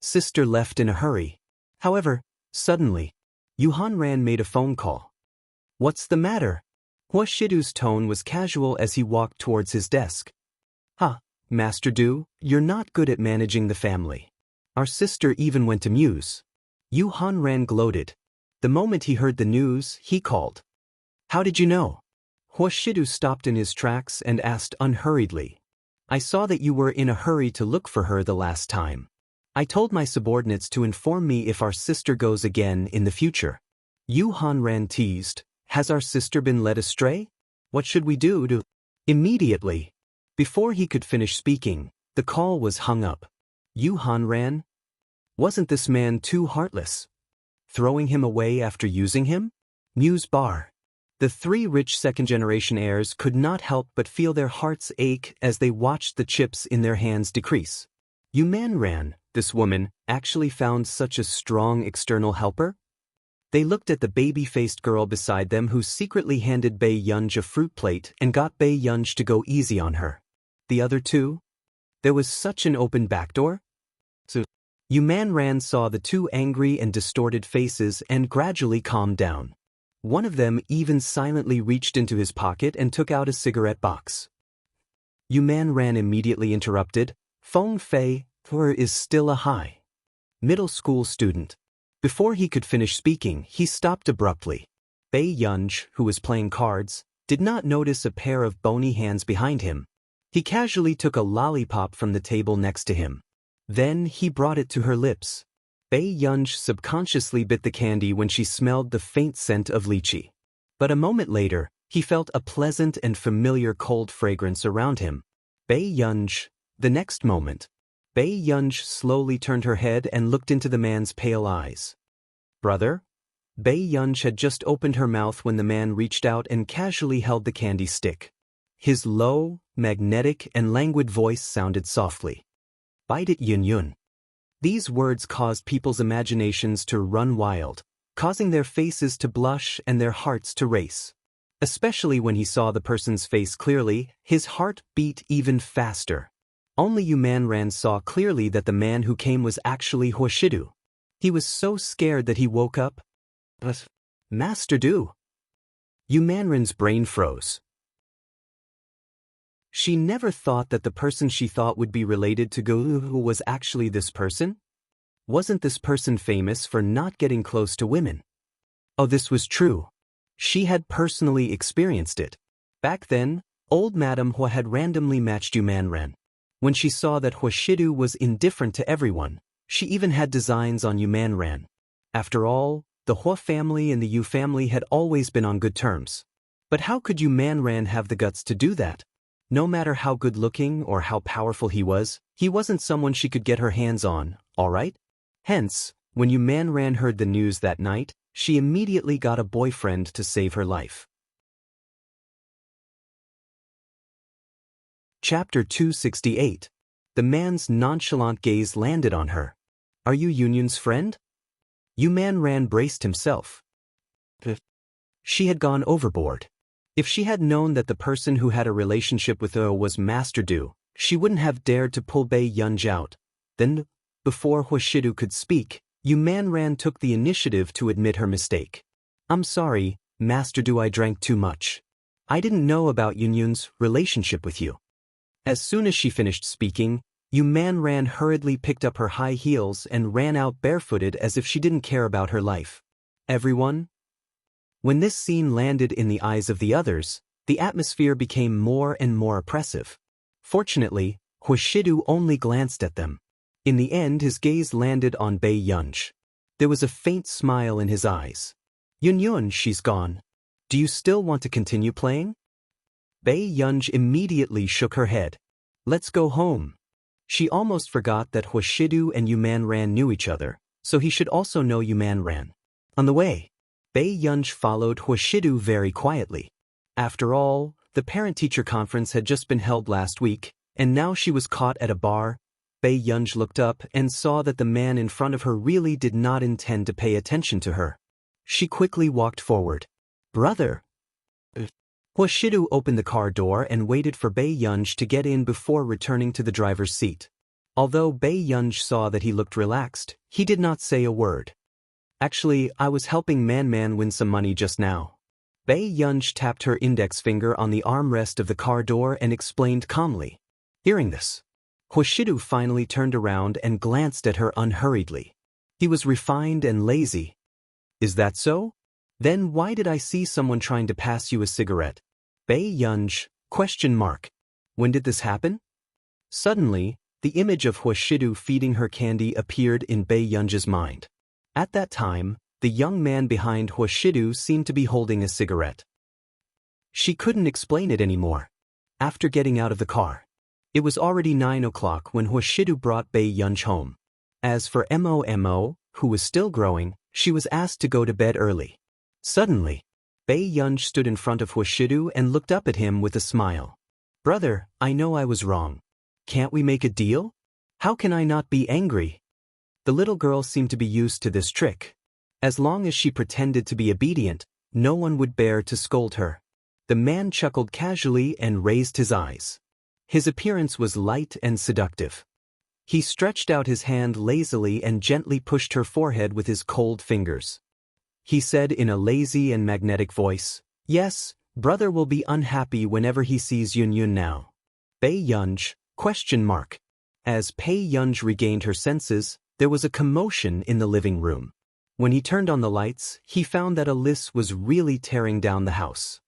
Sister left in a hurry. However, suddenly, Yu Hanran made a phone call. What's the matter? Hoshidu's tone was casual as he walked towards his desk. Master Du, you're not good at managing the family. Our sister even went to Muse. Yu Hanran gloated. The moment he heard the news, he called. How did you know? Hoshidu stopped in his tracks and asked unhurriedly. I saw that you were in a hurry to look for her the last time. I told my subordinates to inform me if our sister goes again in the future. Yu Hanran teased, has our sister been led astray? What should we do to... Immediately. Before he could finish speaking, the call was hung up. Yu Hanran? Wasn't this man too heartless? Throwing him away after using him? Muse Bar. The three rich second-generation heirs could not help but feel their hearts ache as they watched the chips in their hands decrease. Yu Manran, this woman, actually found such a strong external helper? They looked at the baby-faced girl beside them who secretly handed Bei Yunj a fruit plate and got Bei Yunj to go easy on her. The other two? There was such an open backdoor? So, Yu Manran saw the two angry and distorted faces and gradually calmed down. One of them even silently reached into his pocket and took out a cigarette box. Yu Manran immediately interrupted, Feng Fei, her is still a high middle school student. Before he could finish speaking, he stopped abruptly. Bei Yunj, who was playing cards, did not notice a pair of bony hands behind him. He casually took a lollipop from the table next to him. Then he brought it to her lips. Bei Yunj subconsciously bit the candy when she smelled the faint scent of lychee. But a moment later, he felt a pleasant and familiar cold fragrance around him. Bei Yunj. The next moment, Bei Yunj slowly turned her head and looked into the man's pale eyes. Brother? Bei Yunj had just opened her mouth when the man reached out and casually held the candy stick. His low, magnetic, and languid voice sounded softly. Bite it, Yun Yun. These words caused people's imaginations to run wild, causing their faces to blush and their hearts to race. Especially when he saw the person's face clearly, his heart beat even faster. Only Yu Manran saw clearly that the man who came was actually Hoshidu. He was so scared that he woke up. But, Master Du. Yu Manran's brain froze. She never thought that the person she thought would be related to Gu was actually this person? Wasn't this person famous for not getting close to women? Oh, this was true. She had personally experienced it. Back then, old Madame Hua had randomly matched Yu Manran. When she saw that Hoshidu was indifferent to everyone, she even had designs on Yu Manran. After all, the Hua family and the Yu family had always been on good terms. But how could Yu Manran have the guts to do that? No matter how good-looking or how powerful he wasn't someone she could get her hands on, all right? Hence, when Yu Manran heard the news that night, she immediately got a boyfriend to save her life. Chapter 268. The man's nonchalant gaze landed on her. Are you Yunyun's friend? Yu Manran braced himself. She had gone overboard. If she had known that the person who had a relationship with her was Master Du, she wouldn't have dared to pull Bei Yunj out. Then, before Hoshidu could speak, Yu Manran took the initiative to admit her mistake. I'm sorry, Master Du, I drank too much. I didn't know about Yunyun's relationship with you. As soon as she finished speaking, Yu Manran hurriedly picked up her high heels and ran out barefooted as if she didn't care about her life. Everyone? When this scene landed in the eyes of the others, the atmosphere became more and more oppressive. Fortunately, Huashidu only glanced at them. In the end, his gaze landed on Bei Yunj. There was a faint smile in his eyes. Yun, she's gone. Do you still want to continue playing? Bei Yunj immediately shook her head. Let's go home. She almost forgot that Huashidu and Yumanran knew each other, so he should also know Yumanran. On the way, Bei Yunj followed Huashidu very quietly. After all, the parent-teacher conference had just been held last week, and now she was caught at a bar. Bei Yunj looked up and saw that the man in front of her really did not intend to pay attention to her. She quickly walked forward. Brother. Huashidu opened the car door and waited for Bei Yunj to get in before returning to the driver's seat. Although Bei Yunj saw that he looked relaxed, he did not say a word. Actually, I was helping Man win some money just now. Bei Yunj tapped her index finger on the armrest of the car door and explained calmly. Hearing this, Huashidu finally turned around and glanced at her unhurriedly. He was refined and lazy. Is that so? Then why did I see someone trying to pass you a cigarette? Bei Yunj, ? When did this happen? Suddenly, the image of Huashidu feeding her candy appeared in Bei Yunj's mind. At that time, the young man behind Huashidu seemed to be holding a cigarette. She couldn't explain it anymore. After getting out of the car, it was already 9 o'clock when Huashidu brought Bei Yunj home. As for Mo, who was still growing, she was asked to go to bed early. Suddenly, Bei Yunj stood in front of Huashidu and looked up at him with a smile. Brother, I know I was wrong. Can't we make a deal? How can I not be angry? The little girl seemed to be used to this trick. As long as she pretended to be obedient, no one would bear to scold her. The man chuckled casually and raised his eyes. His appearance was light and seductive. He stretched out his hand lazily and gently pushed her forehead with his cold fingers. He said in a lazy and magnetic voice, Yes, brother will be unhappy whenever he sees Yun now. Bei Yunj, ? As Bei Yunj regained her senses, there was a commotion in the living room. When he turned on the lights, he found that Alice was really tearing down the house.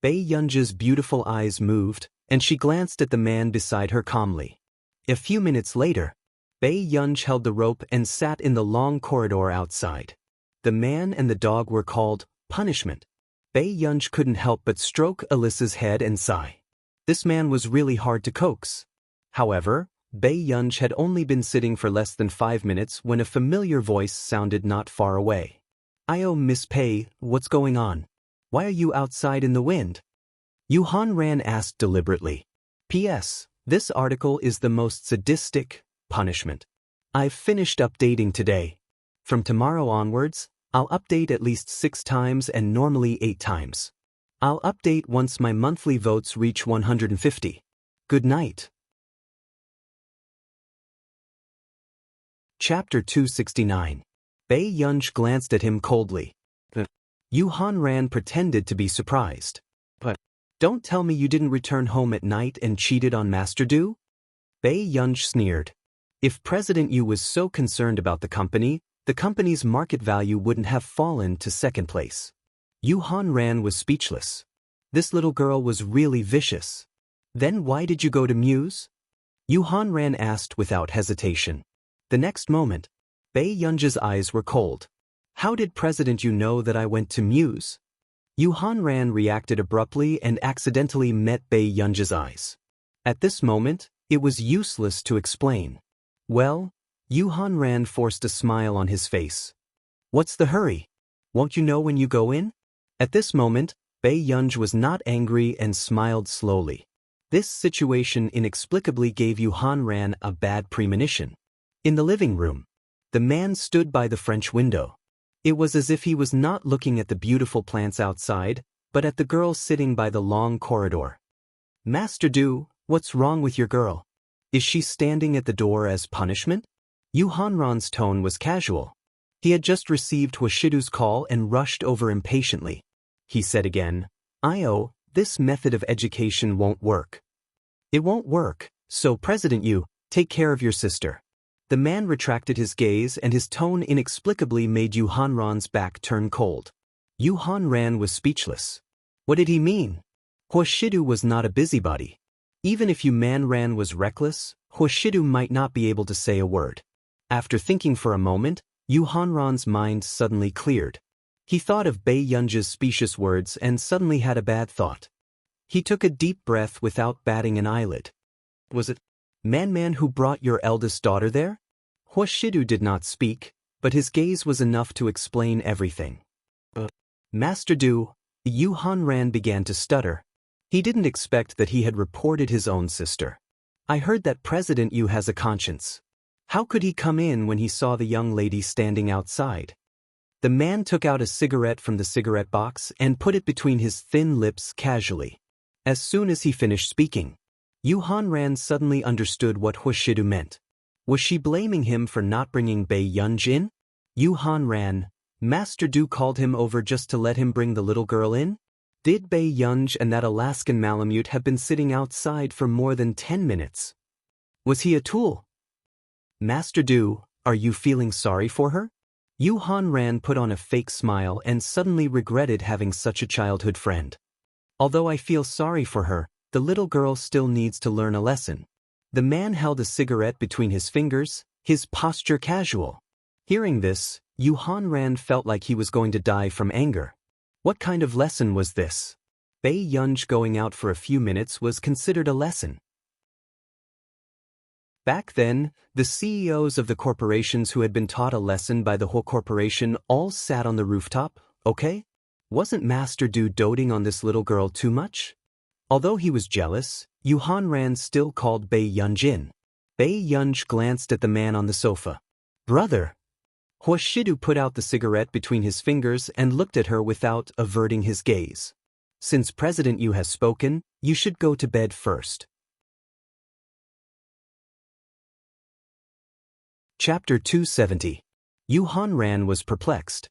Bei Yunj's beautiful eyes moved, and she glanced at the man beside her calmly. A few minutes later, Bei Yunj held the rope and sat in the long corridor outside. The man and the dog were called Punishment. Bei Yunj couldn't help but stroke Alice's head and sigh. This man was really hard to coax. However, Bei Yunj had only been sitting for less than 5 minutes when a familiar voice sounded not far away. Miss Pei, what's going on? Why are you outside in the wind? Yuhanran asked deliberately. P.S. This article is the most sadistic punishment. I've finished updating today. From tomorrow onwards, I'll update at least 6 times and normally 8 times. I'll update once my monthly votes reach 150. Good night. Chapter 269. Bei Yunj glanced at him coldly. Yuhanran pretended to be surprised. But don't tell me you didn't return home at night and cheated on Master Du? Bei Yunj sneered. If President Yu was so concerned about the company's market value wouldn't have fallen to second place. Yuhanran was speechless. This little girl was really vicious. Then why did you go to Muse? Yuhanran asked without hesitation. The next moment, Bei Yunj's eyes were cold. How did President Yu know that I went to Muse? Yuhanran reacted abruptly and accidentally met Bei Yunj's eyes. At this moment, it was useless to explain. Well, Yuhanran forced a smile on his face. What's the hurry? Won't you know when you go in? At this moment, Bei Yunj was not angry and smiled slowly. This situation inexplicably gave Yuhanran a bad premonition. In the living room, the man stood by the French window. It was as if he was not looking at the beautiful plants outside, but at the girl sitting by the long corridor. Master Du, what's wrong with your girl? Is she standing at the door as punishment? Yuhanran's tone was casual. He had just received Huashidu's call and rushed over impatiently. He said again, this method of education won't work. It won't work, so President Yu, take care of your sister. The man retracted his gaze and his tone inexplicably made Yuhanran's back turn cold. Yuhanran was speechless. What did he mean? Huashidu was not a busybody. Even if Yu Manran was reckless, Huashidu might not be able to say a word. After thinking for a moment, Yu Hanran's mind suddenly cleared. He thought of Bei Yunji's specious words and suddenly had a bad thought. He took a deep breath without batting an eyelid. Was it Man who brought your eldest daughter there? Huashidu did not speak, but his gaze was enough to explain everything. Master Du, Yu Hanran began to stutter. He didn't expect that he had reported his own sister. I heard that President Yu has a conscience. How could he come in when he saw the young lady standing outside? The man took out a cigarette from the cigarette box and put it between his thin lips casually. As soon as he finished speaking, Yu Hanran suddenly understood what Huashidu meant. Was she blaming him for not bringing Bei Yunj in? Yu Hanran, Master Du called him over just to let him bring the little girl in? Did Bei Yunj and that Alaskan Malamute have been sitting outside for more than 10 minutes? Was he a tool? Master Du, are you feeling sorry for her? Yu Hanran put on a fake smile and suddenly regretted having such a childhood friend. Although I feel sorry for her, the little girl still needs to learn a lesson. The man held a cigarette between his fingers, his posture casual. Hearing this, Yu Hanran felt like he was going to die from anger. What kind of lesson was this? Bei Yunj going out for a few minutes was considered a lesson. Back then, the CEOs of the corporations who had been taught a lesson by the whole corporation all sat on the rooftop, okay? Wasn't Master Du doting on this little girl too much? Although he was jealous, Yu Hanran still called Bei Yunj in. Bei Yunj glanced at the man on the sofa. Brother! Huashidu put out the cigarette between his fingers and looked at her without averting his gaze. Since President Yu has spoken, you should go to bed first. Chapter 270. Yu Hanran was perplexed.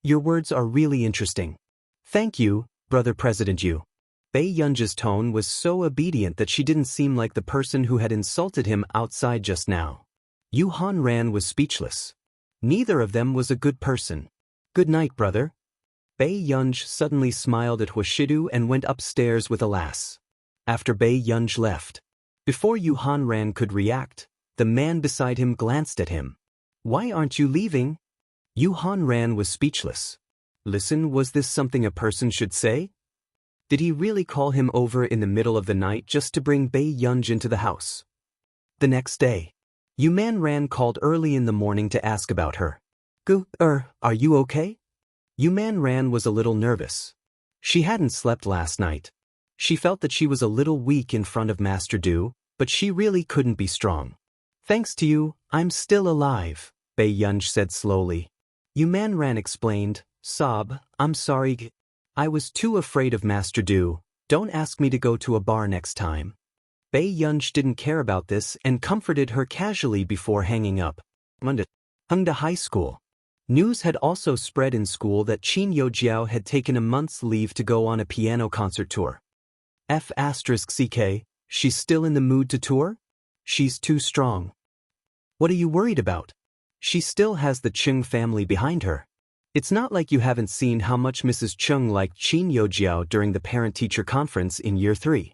Your words are really interesting. Thank you, Brother President Yu. Bei Yunj's tone was so obedient that she didn't seem like the person who had insulted him outside just now. Yu Hanran was speechless. Neither of them was a good person. Good night, brother. Bei Yunj suddenly smiled at Huashidu and went upstairs with a lass. After Bei Yunj left, before Yu Hanran could react, the man beside him glanced at him. Why aren't you leaving? Yu Hanran was speechless. Listen, was this something a person should say? Did he really call him over in the middle of the night just to bring Bei Yunj into the house? The next day, Yu Manran called early in the morning to ask about her. Are you okay? Yu Manran was a little nervous. She hadn't slept last night. She felt that she was a little weak in front of Master Du, but she really couldn't be strong. Thanks to you, I'm still alive, Bei Yunj said slowly. Yu Manran explained, Sob, I'm sorry. I was too afraid of Master Du. Don't ask me to go to a bar next time. Bei Yunj didn't care about this and comforted her casually before hanging up. Hungda High School. News had also spread in school that Qin Youjiao had taken a month's leave to go on a piano concert tour. F***ck, she's still in the mood to tour? She's too strong. What are you worried about? She still has the Chung family behind her. It's not like you haven't seen how much Mrs. Chung liked Qin Youjiao during the parent-teacher conference in year 3.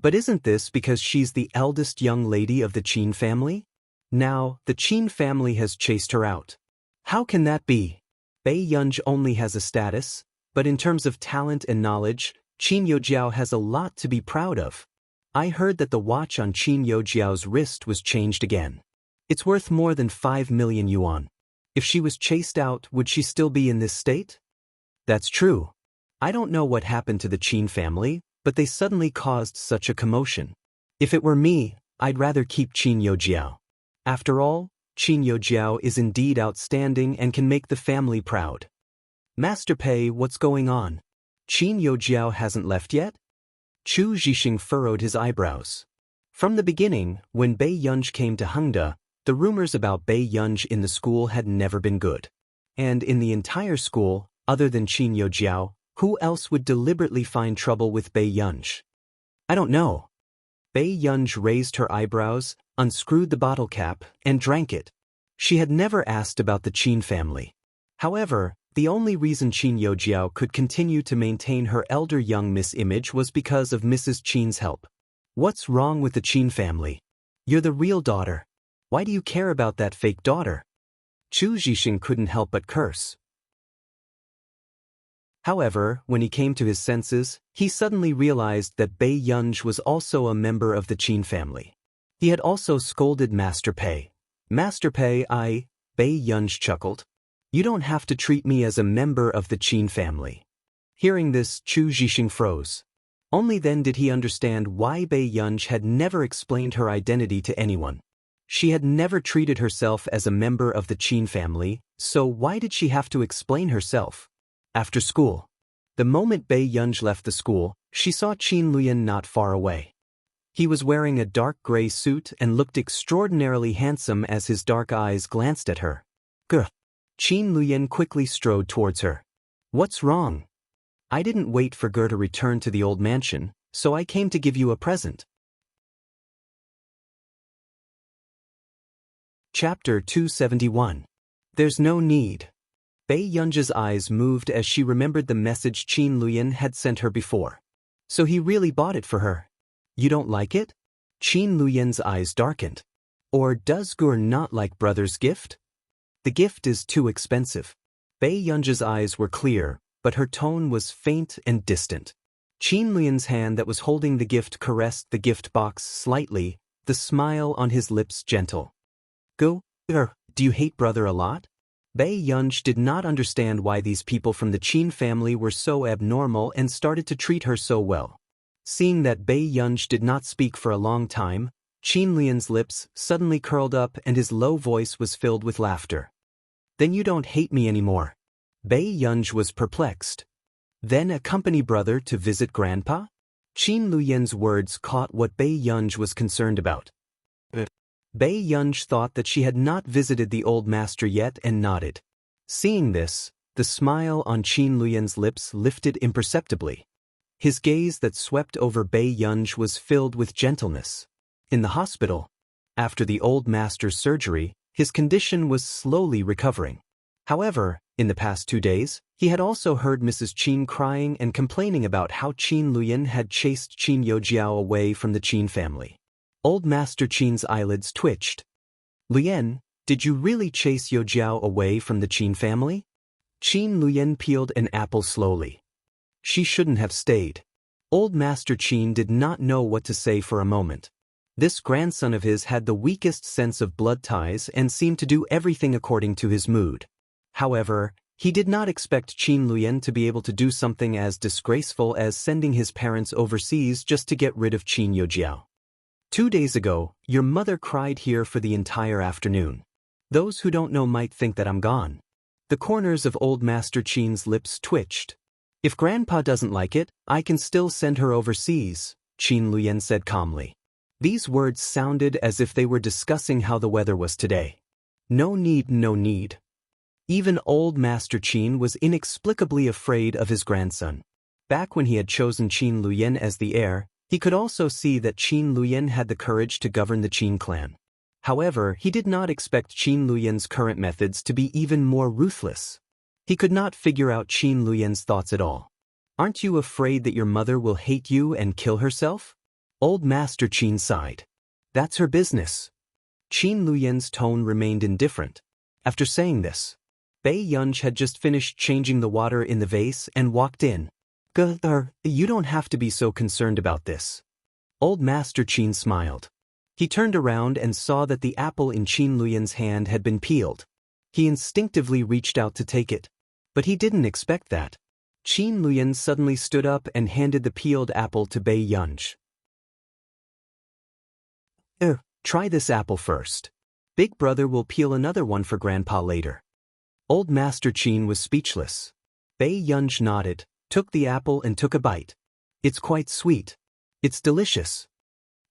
But isn't this because she's the eldest young lady of the Qin family? Now, the Qin family has chased her out. How can that be? Bei Yunj only has a status, but in terms of talent and knowledge, Qin Youjiao has a lot to be proud of. I heard that the watch on Qin Youjiao's wrist was changed again. It's worth more than 5 million yuan. If she was chased out, would she still be in this state? That's true. I don't know what happened to the Qin family, but they suddenly caused such a commotion. If it were me, I'd rather keep Qin Youjiao. After all, Qin Youjiao is indeed outstanding and can make the family proud. Master Pei, what's going on? Qin Youjiao hasn't left yet? Chu Zhixing furrowed his eyebrows. From the beginning, when Bei Yunj came to Hengda, the rumors about Bei Yunj in the school had never been good. And in the entire school, other than Qin Youjiao, who else would deliberately find trouble with Bei Yunj? I don't know. Bei Yunj raised her eyebrows, unscrewed the bottle cap, and drank it. She had never asked about the Qin family. However, the only reason Qin Youjiao could continue to maintain her elder young miss image was because of Mrs. Qin's help. What's wrong with the Qin family? You're the real daughter. Why do you care about that fake daughter? Chu Zhixing couldn't help but curse. However, when he came to his senses, he suddenly realized that Bei Yunj was also a member of the Qin family. He had also scolded Master Pei. Master Pei, Bei Yunj chuckled. You don't have to treat me as a member of the Qin family. Hearing this, Chu Zhixing froze. Only then did he understand why Bei Yunj had never explained her identity to anyone. She had never treated herself as a member of the Qin family, so why did she have to explain herself? After school. The moment Bei Yunj left the school, she saw Qin Luyan not far away. He was wearing a dark gray suit and looked extraordinarily handsome as his dark eyes glanced at her. Gah! Qin Luyan quickly strode towards her. What's wrong? I didn't wait for Ger to return to the old mansion, so I came to give you a present. Chapter 271. There's no need. Bei Yunj's eyes moved as she remembered the message Qin Luyan had sent her before. So he really bought it for her. You don't like it? Qin Luyan's eyes darkened. Or does Ger not like brother's gift? The gift is too expensive. Bei Yunj's eyes were clear, but her tone was faint and distant. Qin Luyan's hand that was holding the gift caressed the gift box slightly, the smile on his lips gentle. Go, do you hate brother a lot? Bei Yunj did not understand why these people from the Qin family were so abnormal and started to treat her so well. Seeing that Bei Yunj did not speak for a long time, Qin Luyan's lips suddenly curled up and his low voice was filled with laughter. Then you don't hate me anymore. Bei Yunj was perplexed. Then accompany brother to visit grandpa? Qin Luyan's words caught what Bei Yunj was concerned about. Bei Yunj thought that she had not visited the old master yet and nodded. Seeing this, the smile on Qin Luyan's lips lifted imperceptibly. His gaze that swept over Bei Yunj was filled with gentleness. In the hospital, after the old master's surgery, his condition was slowly recovering. However, in the past 2 days, he had also heard Mrs. Qin crying and complaining about how Qin Luyan had chased Qin Youjiao away from the Qin family. Old Master Qin's eyelids twitched. Luyan, did you really chase Youjiao away from the Qin family? Qin Luyan peeled an apple slowly. She shouldn't have stayed. Old Master Qin did not know what to say for a moment. This grandson of his had the weakest sense of blood ties and seemed to do everything according to his mood. However, he did not expect Qin Luyan to be able to do something as disgraceful as sending his parents overseas just to get rid of Qin Youjiao. 2 days ago, your mother cried here for the entire afternoon. Those who don't know might think that I'm gone. The corners of Old Master Qin's lips twitched. If Grandpa doesn't like it, I can still send her overseas, Qin Luyan said calmly. These words sounded as if they were discussing how the weather was today. No need, no need. Even Old Master Qin was inexplicably afraid of his grandson. Back when he had chosen Qin Luyan as the heir, he could also see that Qin Luyan had the courage to govern the Qin clan. However, he did not expect Qin Luyan's current methods to be even more ruthless. He could not figure out Qin Luyan's thoughts at all. Aren't you afraid that your mother will hate you and kill herself? Old Master Qin sighed. That's her business. Qin Luyan's tone remained indifferent. After saying this, Bei Yunj had just finished changing the water in the vase and walked in. You don't have to be so concerned about this. Old Master Qin smiled. He turned around and saw that the apple in Qin Luyan's hand had been peeled. He instinctively reached out to take it. But he didn't expect that. Qin Luyan suddenly stood up and handed the peeled apple to Bei Yunj. Try this apple first. Big brother will peel another one for Grandpa later. Old Master Qin was speechless. Bei Yunj nodded, took the apple and took a bite. It's quite sweet. It's delicious.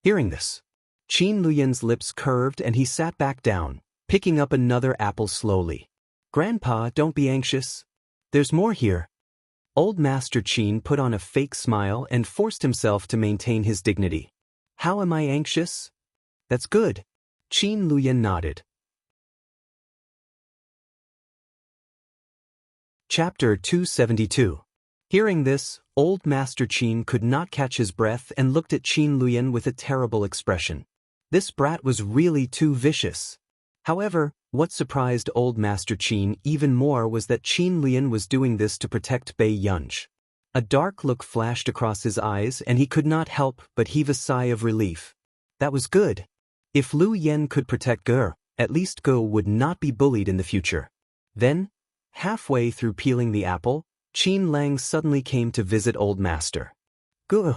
Hearing this, Qin Luyan's lips curved and he sat back down, picking up another apple slowly. Grandpa, don't be anxious. There's more here. Old Master Qin put on a fake smile and forced himself to maintain his dignity. How am I anxious? That's good. Qin Luyan nodded. Chapter 272. Hearing this, old Master Qin could not catch his breath and looked at Qin Luyan with a terrible expression. This brat was really too vicious. However, what surprised old Master Qin even more was that Qin Luyan was doing this to protect Bei Yunj. A dark look flashed across his eyes and he could not help but heave a sigh of relief. That was good. If Lu Yen could protect Ge, at least Ge would not be bullied in the future. Then, halfway through peeling the apple, Qin Lang suddenly came to visit Old Master. Ge.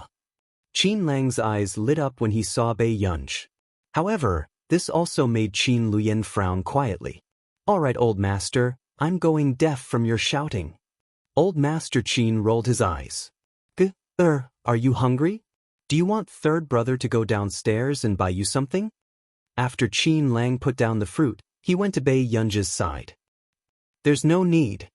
Qin Lang's eyes lit up when he saw Bei Yunj. However, this also made Qin Luyan frown quietly. All right, Old Master, I'm going deaf from your shouting. Old Master Qin rolled his eyes. Ge, are you hungry? Do you want third brother to go downstairs and buy you something? After Qin Lang put down the fruit, he went to Bei Yunj's side. There's no need.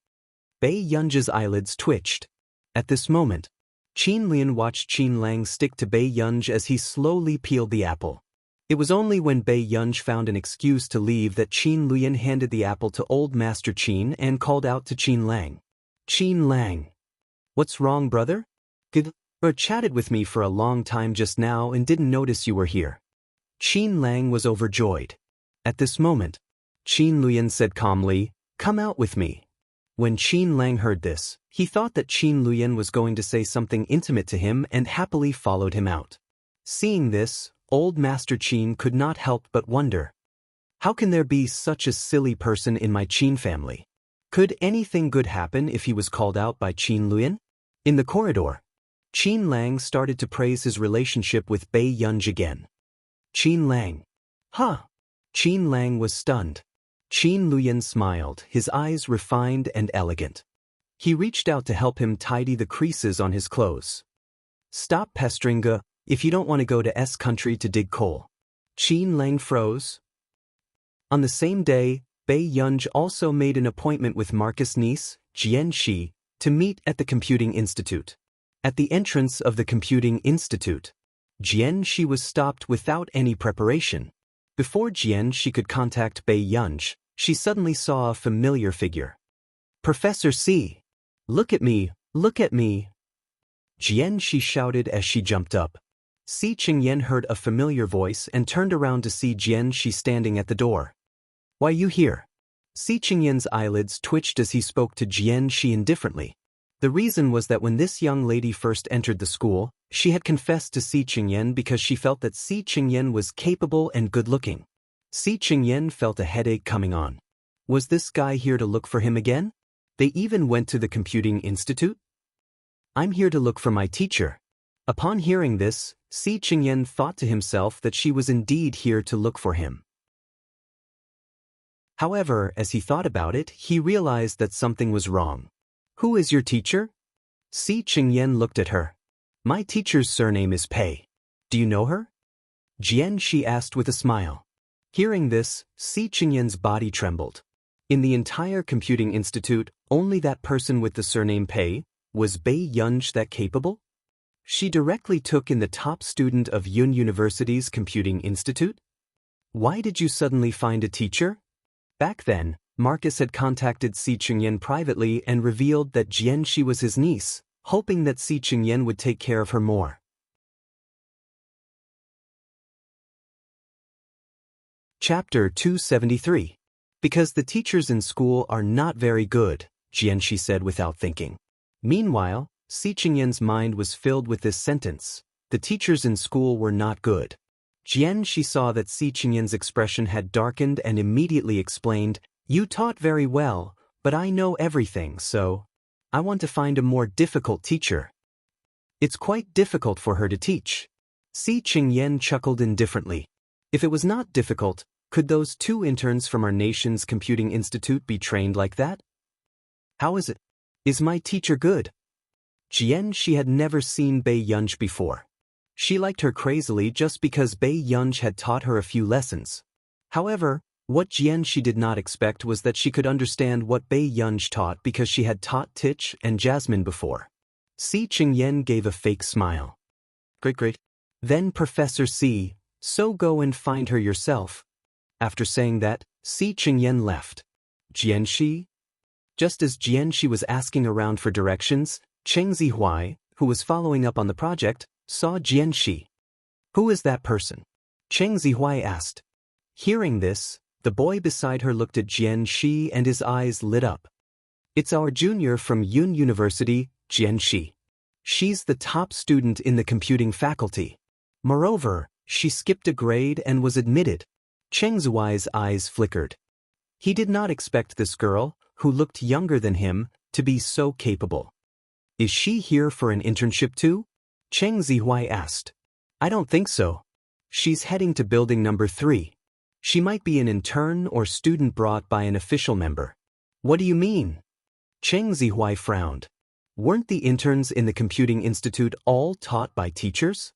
Bei Yunj's eyelids twitched. At this moment, Qin Luyan watched Qin Lang stick to Bei Yunj as he slowly peeled the apple. It was only when Bei Yunj found an excuse to leave that Qin Luyan handed the apple to Old Master Qin and called out to Qin Lang. Qin Lang. What's wrong, brother? Ge chatted with me for a long time just now and didn't notice you were here. Qin Lang was overjoyed. At this moment, Qin Luyan said calmly, Come out with me. When Qin Lang heard this, he thought that Qin Luyan was going to say something intimate to him and happily followed him out. Seeing this, Old Master Qin could not help but wonder. How can there be such a silly person in my Qin family? Could anything good happen if he was called out by Qin Luyan? In the corridor, Qin Lang started to praise his relationship with Bei Yunj again. Qin Lang. Huh? Qin Lang was stunned. Qin Luyan smiled, his eyes refined and elegant. He reached out to help him tidy the creases on his clothes. Stop pestering Ge, if you don't want to go to S country to dig coal. Qin Lang froze. On the same day, Bei Yunj also made an appointment with Marcus' niece, Xianxia, to meet at the Computing Institute. At the entrance of the Computing Institute, Xianxia was stopped without any preparation. Before Xianxia could contact Bei Yunj, she suddenly saw a familiar figure. Professor C. Look at me, look at me. Xianxia shouted as she jumped up. Si Qingyan heard a familiar voice and turned around to see Xianxia standing at the door. Why you here? Si Qingyan's eyelids twitched as he spoke to Xianxia indifferently. The reason was that when this young lady first entered the school, she had confessed to Si Qingyan because she felt that Si Qingyan was capable and good-looking. Si Qingyan felt a headache coming on. Was this guy here to look for him again? They even went to the Computing Institute? I'm here to look for my teacher. Upon hearing this, Si Qingyan thought to himself that she was indeed here to look for him. However, as he thought about it, he realized that something was wrong. Who is your teacher? Si Qingyan looked at her. My teacher's surname is Pei. Do you know her? Xianxia asked with a smile. Hearing this, Si Qingyan's body trembled. In the entire Computing Institute, only that person with the surname Pei, was Bei Yunj that capable? She directly took in the top student of Yun University's Computing Institute? Why did you suddenly find a teacher? Back then, Marcus had contacted Si Qingyan privately and revealed that Xianxia was his niece, hoping that Si Qingyan would take care of her more. Chapter 273. Because the teachers in school are not very good, Xianxia said without thinking. Meanwhile, Si Qingyan's mind was filled with this sentence. The teachers in school were not good. Xianxia saw that Si Qingyan's expression had darkened and immediately explained, You taught very well, but I know everything, so I want to find a more difficult teacher. It's quite difficult for her to teach. Si Qingyan chuckled indifferently. If it was not difficult, could those 2 interns from our nation's Computing Institute be trained like that? How is it? Is my teacher good? Xianxia had never seen Bei Yunj before. She liked her crazily just because Bei Yunj had taught her a few lessons. However, what Xianxia did not expect was that she could understand what Bei Yunj taught because she had taught Tich and Jasmine before. Si Qingyan gave a fake smile. Great. Then Professor C, so go and find her yourself. After saying that, Si Qingyan left. Xianxia? Just as Xianxia was asking around for directions, Cheng Zihuai, who was following up on the project, saw Xianxia. Who is that person? Cheng Zihuai asked. Hearing this, the boy beside her looked at Xianxia and his eyes lit up. It's our junior from Yun University, Xianxia. She's the top student in the computing faculty. Moreover, she skipped a grade and was admitted. Cheng Zihuai's eyes flickered. He did not expect this girl, who looked younger than him, to be so capable. Is she here for an internship too? Cheng Zihuai asked. I don't think so. She's heading to building number 3. She might be an intern or student brought by an official member. What do you mean? Cheng Zihuai frowned. Weren't the interns in the Computing Institute all taught by teachers?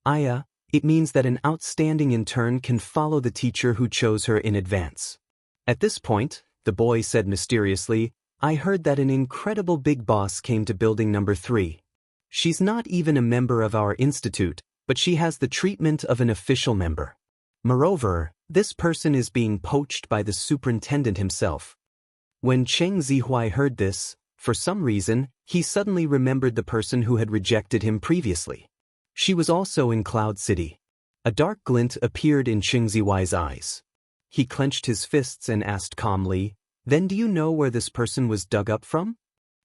It means that an outstanding intern can follow the teacher who chose her in advance. At this point, the boy said mysteriously, I heard that an incredible big boss came to building number 3. She's not even a member of our institute, but she has the treatment of an official member. Moreover, this person is being poached by the superintendent himself. When Cheng Zihuai heard this, for some reason, he suddenly remembered the person who had rejected him previously. She was also in Cloud City. A dark glint appeared in Cheng Zihuai's eyes. He clenched his fists and asked calmly, Then do you know where this person was dug up from?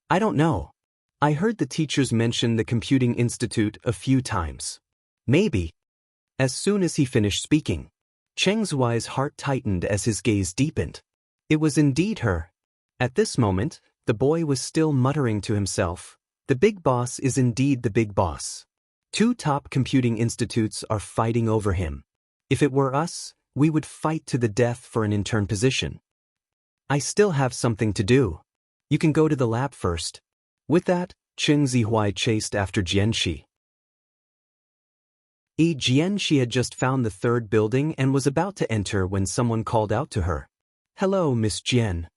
I don't know. I heard the teachers mention the Computing Institute a few times. Maybe. As soon as he finished speaking, Cheng Zihuai's heart tightened as his gaze deepened. It was indeed her. At this moment, the boy was still muttering to himself, The big boss is indeed the big boss. 2 top computing institutes are fighting over him. If it were us, we would fight to the death for an intern position. I still have something to do. You can go to the lab first. With that, Cheng Zihuai chased after Xianxia. Xianxia had just found the 3rd building and was about to enter when someone called out to her. Hello, Miss Jian.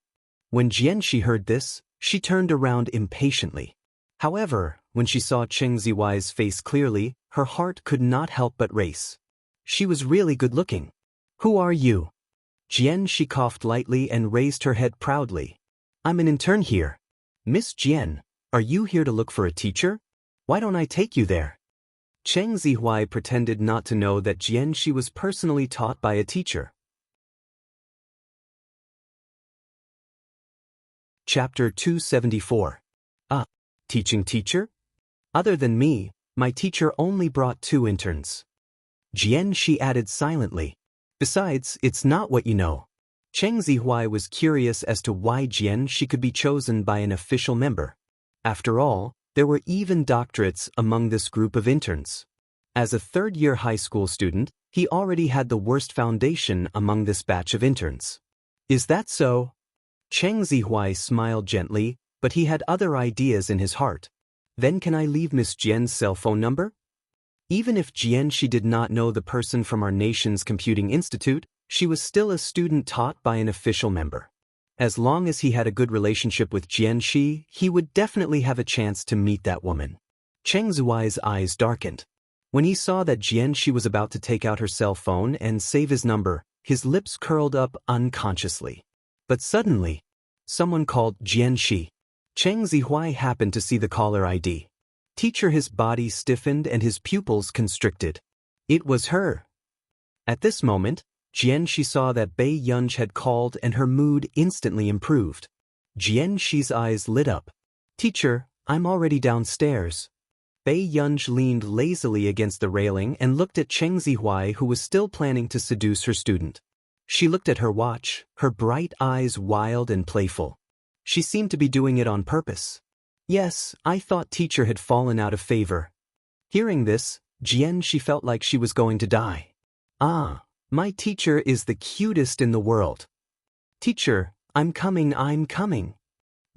When Xianxia heard this, she turned around impatiently. However, when she saw Cheng Zihuai's face clearly, her heart could not help but race. She was really good-looking. Who are you? Xianxia coughed lightly and raised her head proudly. I'm an intern here. Miss Jian, are you here to look for a teacher? Why don't I take you there? Cheng Zihuai pretended not to know that Xianxia was personally taught by a teacher. Chapter 274. Teaching teacher? Other than me, my teacher only brought 2 interns. Xianxia added silently. Besides, it's not what you know. Cheng Zihuai was curious as to why Xianxia could be chosen by an official member. After all, there were even doctorates among this group of interns. As a 3rd-year high school student, he already had the worst foundation among this batch of interns. Is that so? Cheng Zihuai smiled gently, but he had other ideas in his heart. Then can I leave Miss Jian's cell phone number? Even if Xianxia did not know the person from our nation's computing institute, she was still a student taught by an official member. As long as he had a good relationship with Xianxia, he would definitely have a chance to meet that woman. Cheng Zihuai's eyes darkened. When he saw that Xianxia was about to take out her cell phone and save his number, his lips curled up unconsciously. But suddenly, someone called Xianxia. Cheng Zihuai happened to see the caller ID. Teacher, his body stiffened and his pupils constricted. It was her. At this moment, Xianxia saw that Bei Yunj had called and her mood instantly improved. Xianxia's eyes lit up. Teacher, I'm already downstairs. Bei Yunj leaned lazily against the railing and looked at Cheng Zihuai, who was still planning to seduce her student. She looked at her watch, her bright eyes wild and playful. She seemed to be doing it on purpose. Yes, I thought teacher had fallen out of favor. Hearing this, Xianxia felt like she was going to die. My teacher is the cutest in the world. Teacher, I'm coming.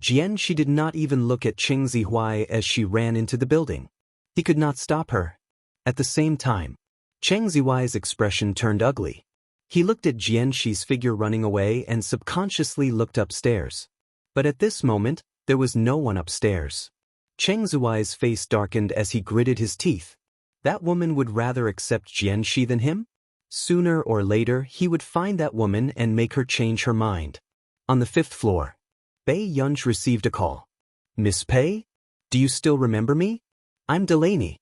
Xianxia did not even look at Cheng Zihuai as she ran into the building. He could not stop her. At the same time, Cheng Zihuai's expression turned ugly. He looked at Xianxia's figure running away and subconsciously looked upstairs. But at this moment, there was no one upstairs. Cheng Zihuai's face darkened as he gritted his teeth. That woman would rather accept Xianxia than him? Sooner or later, he would find that woman and make her change her mind. On the 5th floor, Bei Yunj received a call. Miss Pei? Do you still remember me? I'm Delaney.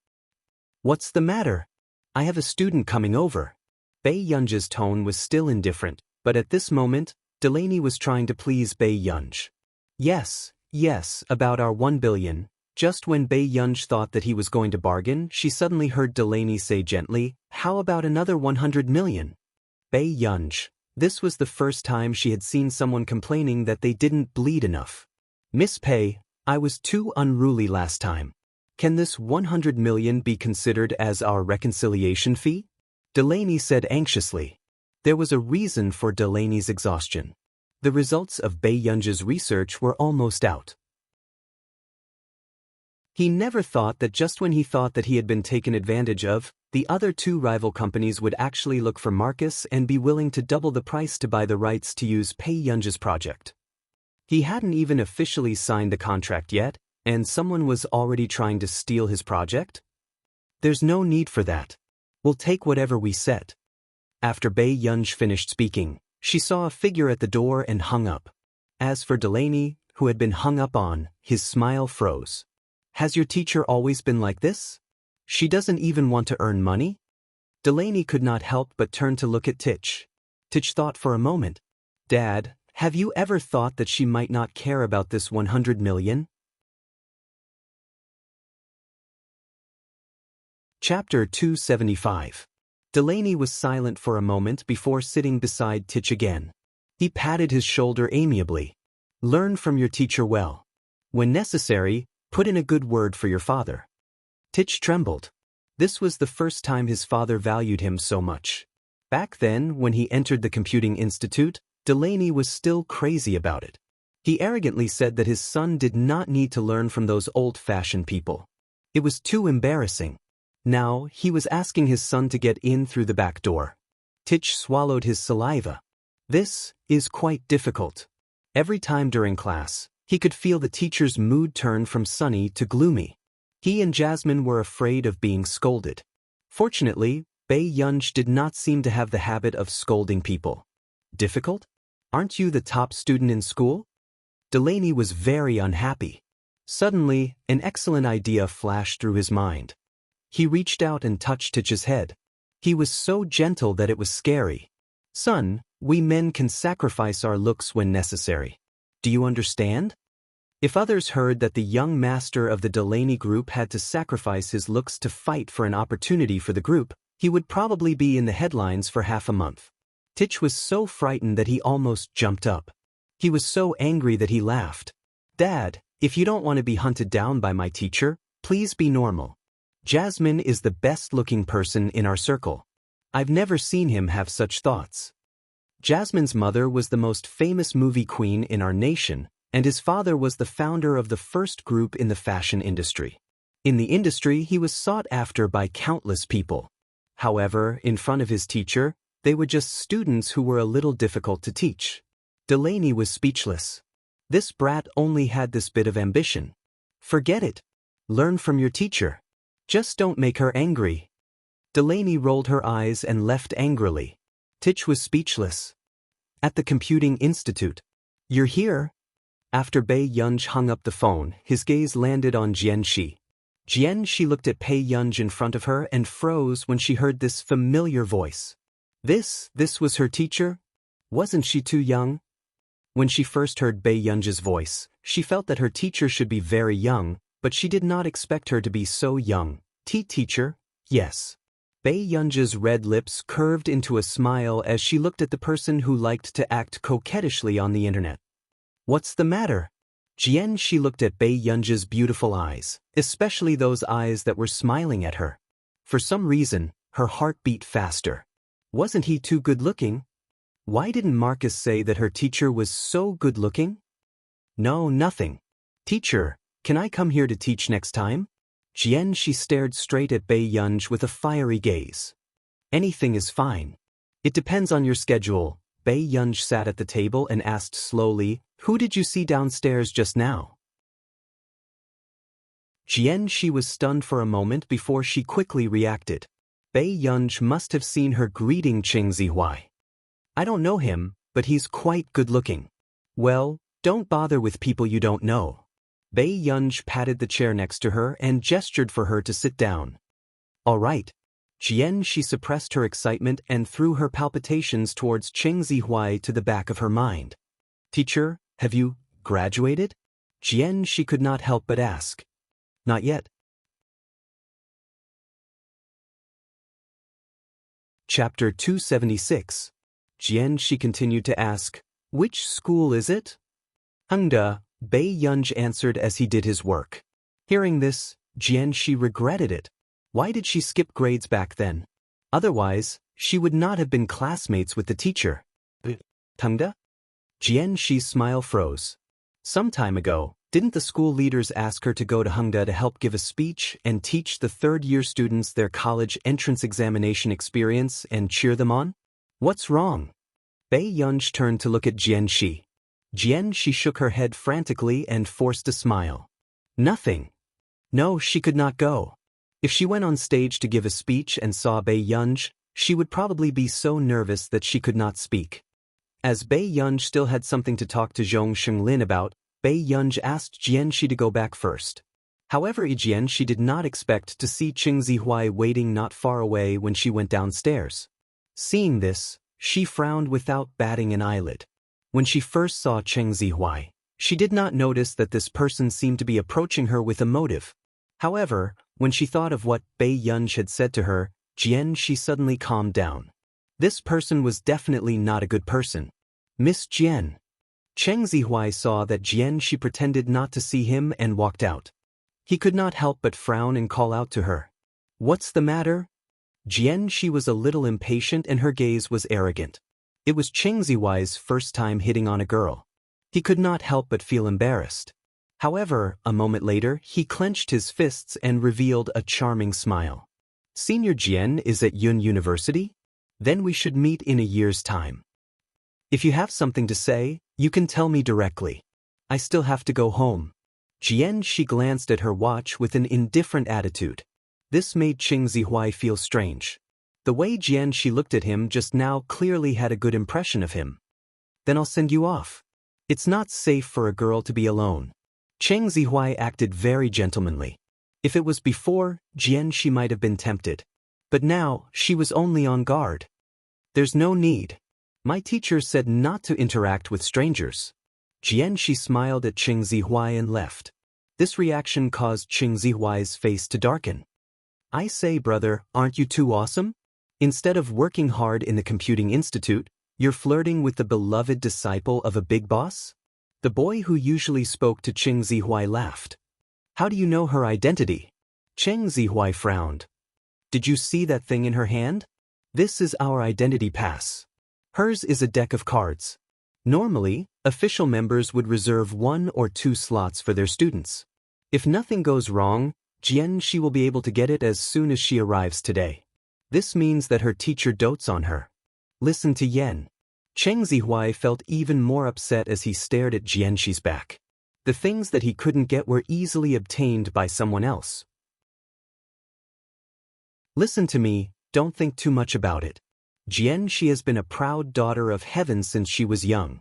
What's the matter? I have a student coming over. Bei Yunz's tone was still indifferent, but at this moment, Delaney was trying to please Bei Yunz. Yes, about our 1 billion. Just when Bei Yunz thought that he was going to bargain, she suddenly heard Delaney say gently, how about another 100 million? Bei Yunz. This was the first time she had seen someone complaining that they didn't bleed enough. Miss Pei, I was too unruly last time. Can this 100 million be considered as our reconciliation fee? Delaney said anxiously. There was a reason for Delaney's exhaustion. The results of Bei Yunz's research were almost out. He never thought that just when he thought that he had been taken advantage of, the other two rival companies would actually look for Marcus and be willing to double the price to buy the rights to use Bei Yunz's project. He hadn't even officially signed the contract yet, and someone was already trying to steal his project? There's no need for that. We'll take whatever we set. After Bei Yunz finished speaking, she saw a figure at the door and hung up. As for Delaney, who had been hung up on, his smile froze. Has your teacher always been like this? She doesn't even want to earn money? Delaney could not help but turn to look at Tich. Tich thought for a moment. Dad, have you ever thought that she might not care about this 100 million? Chapter 275. Delaney was silent for a moment before sitting beside Tich again. He patted his shoulder amiably. Learn from your teacher well. When necessary, put in a good word for your father. Tich trembled. This was the first time his father valued him so much. Back then, when he entered the computing institute, Delaney was still crazy about it. He arrogantly said that his son did not need to learn from those old-fashioned people. It was too embarrassing. Now, he was asking his son to get in through the back door. Tich swallowed his saliva. This is quite difficult. Every time during class, he could feel the teacher's mood turn from sunny to gloomy. He and Jasmine were afraid of being scolded. Fortunately, Bei Yunz did not seem to have the habit of scolding people. Difficult? Aren't you the top student in school? Delaney was very unhappy. Suddenly, an excellent idea flashed through his mind. He reached out and touched Tich's head. He was so gentle that it was scary. Son, we men can sacrifice our looks when necessary. Do you understand? If others heard that the young master of the Delaney group had to sacrifice his looks to fight for an opportunity for the group, he would probably be in the headlines for half a month. Tich was so frightened that he almost jumped up. He was so angry that he laughed. Dad, if you don't want to be hunted down by my teacher, please be normal. Jasmine is the best-looking person in our circle. I've never seen him have such thoughts. Jasmine's mother was the most famous movie queen in our nation, and his father was the founder of the first group in the fashion industry. In the industry, he was sought after by countless people. However, in front of his teacher, they were just students who were a little difficult to teach. Delaney was speechless. This brat only had this bit of ambition. Forget it. Learn from your teacher. Just don't make her angry. Delaney rolled her eyes and left angrily. Tich was speechless. At the Computing Institute. You're here? After Bei Yunz hung up the phone, his gaze landed on Xianxia. Xianxia looked at Bei Yunz in front of her and froze when she heard this familiar voice. This was her teacher? Wasn't she too young? When she first heard Bei Yunz's voice, she felt that her teacher should be very young, but she did not expect her to be so young. Teacher? Yes. Bei Yunz's red lips curved into a smile as she looked at the person who liked to act coquettishly on the internet. What's the matter? Xianxia looked at Bei Yunz's beautiful eyes, especially those eyes that were smiling at her. For some reason, her heart beat faster. Wasn't he too good-looking? Why didn't Marcus say that her teacher was so good-looking? No, nothing. Teacher, can I come here to teach next time? Xianxia stared straight at Bei Yunz with a fiery gaze. Anything is fine. It depends on your schedule. Bei Yunz sat at the table and asked slowly, who did you see downstairs just now? Xianxia was stunned for a moment before she quickly reacted. Bei Yunz must have seen her greeting Qing Zihuai. I don't know him, but he's quite good-looking. Well, don't bother with people you don't know. Bei Yunj patted the chair next to her and gestured for her to sit down. All right. She suppressed her excitement and threw her palpitations towards Cheng Zihuai to the back of her mind. Teacher, have you graduated? She could not help but ask. Not yet. Chapter 276. She continued to ask, which school is it? Hengda, Bei Yunj answered as he did his work. Hearing this, she regretted it. Why did she skip grades back then? Otherwise, she would not have been classmates with the teacher. Hengda? She's smile froze. Some time ago, didn't the school leaders ask her to go to Hengda to help give a speech and teach the third-year students their college entrance examination experience and cheer them on? What's wrong? Bei Yunj turned to look at Shi. She shook her head frantically and forced a smile. Nothing. No, she could not go. If she went on stage to give a speech and saw Bei Yunj, she would probably be so nervous that she could not speak. As Bei Yunj still had something to talk to Wang Lin about, Bei Yunj asked Shi to go back first. However, Shi did not expect to see Cheng Zihuai waiting not far away when she went downstairs. Seeing this, she frowned without batting an eyelid. When she first saw Cheng Zihuai, she did not notice that this person seemed to be approaching her with a motive. However, when she thought of what Bei Yunj had said to her, she suddenly calmed down. This person was definitely not a good person. Miss Jian. Cheng Zihuai saw that she pretended not to see him and walked out. He could not help but frown and call out to her. What's the matter? She was a little impatient and her gaze was arrogant. It was Cheng Zihuai's first time hitting on a girl. He could not help but feel embarrassed. However, a moment later, he clenched his fists and revealed a charming smile. Senior Jian is at Yun University? Then we should meet in a year's time. If you have something to say, you can tell me directly. I still have to go home. She glanced at her watch with an indifferent attitude. This made Cheng Zihuai feel strange. The way she looked at him just now clearly had a good impression of him. Then I'll send you off. It's not safe for a girl to be alone. Cheng Zihuai acted very gentlemanly. If it was before, she might have been tempted. But now, she was only on guard. There's no need. My teacher said not to interact with strangers. She smiled at Cheng Zihuai and left. This reaction caused Cheng Zihuai's face to darken. I say, brother, aren't you too awesome? Instead of working hard in the computing institute, you're flirting with the beloved disciple of a big boss? The boy who usually spoke to Cheng Zihuai laughed. How do you know her identity? Cheng Zihuai frowned. Did you see that thing in her hand? This is our identity pass. Hers is a deck of cards. Normally, official members would reserve 1 or 2 slots for their students. If nothing goes wrong, she will be able to get it as soon as she arrives today. This means that her teacher dotes on her. Listen to Yen. Cheng Zihuai felt even more upset as he stared at Jianxi's back. The things that he couldn't get were easily obtained by someone else. Listen to me, don't think too much about it. She has been a proud daughter of heaven since she was young.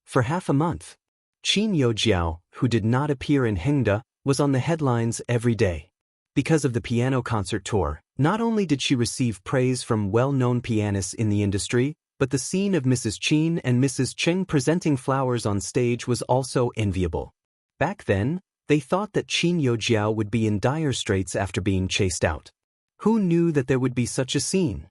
For half a month, Qin Youjiao, who did not appear in Hengda, was on the headlines every day. Because of the piano concert tour, not only did she receive praise from well-known pianists in the industry, but the scene of Mrs. Qin and Mrs. Cheng presenting flowers on stage was also enviable. Back then, they thought that Qin Youjiao would be in dire straits after being chased out. Who knew that there would be such a scene?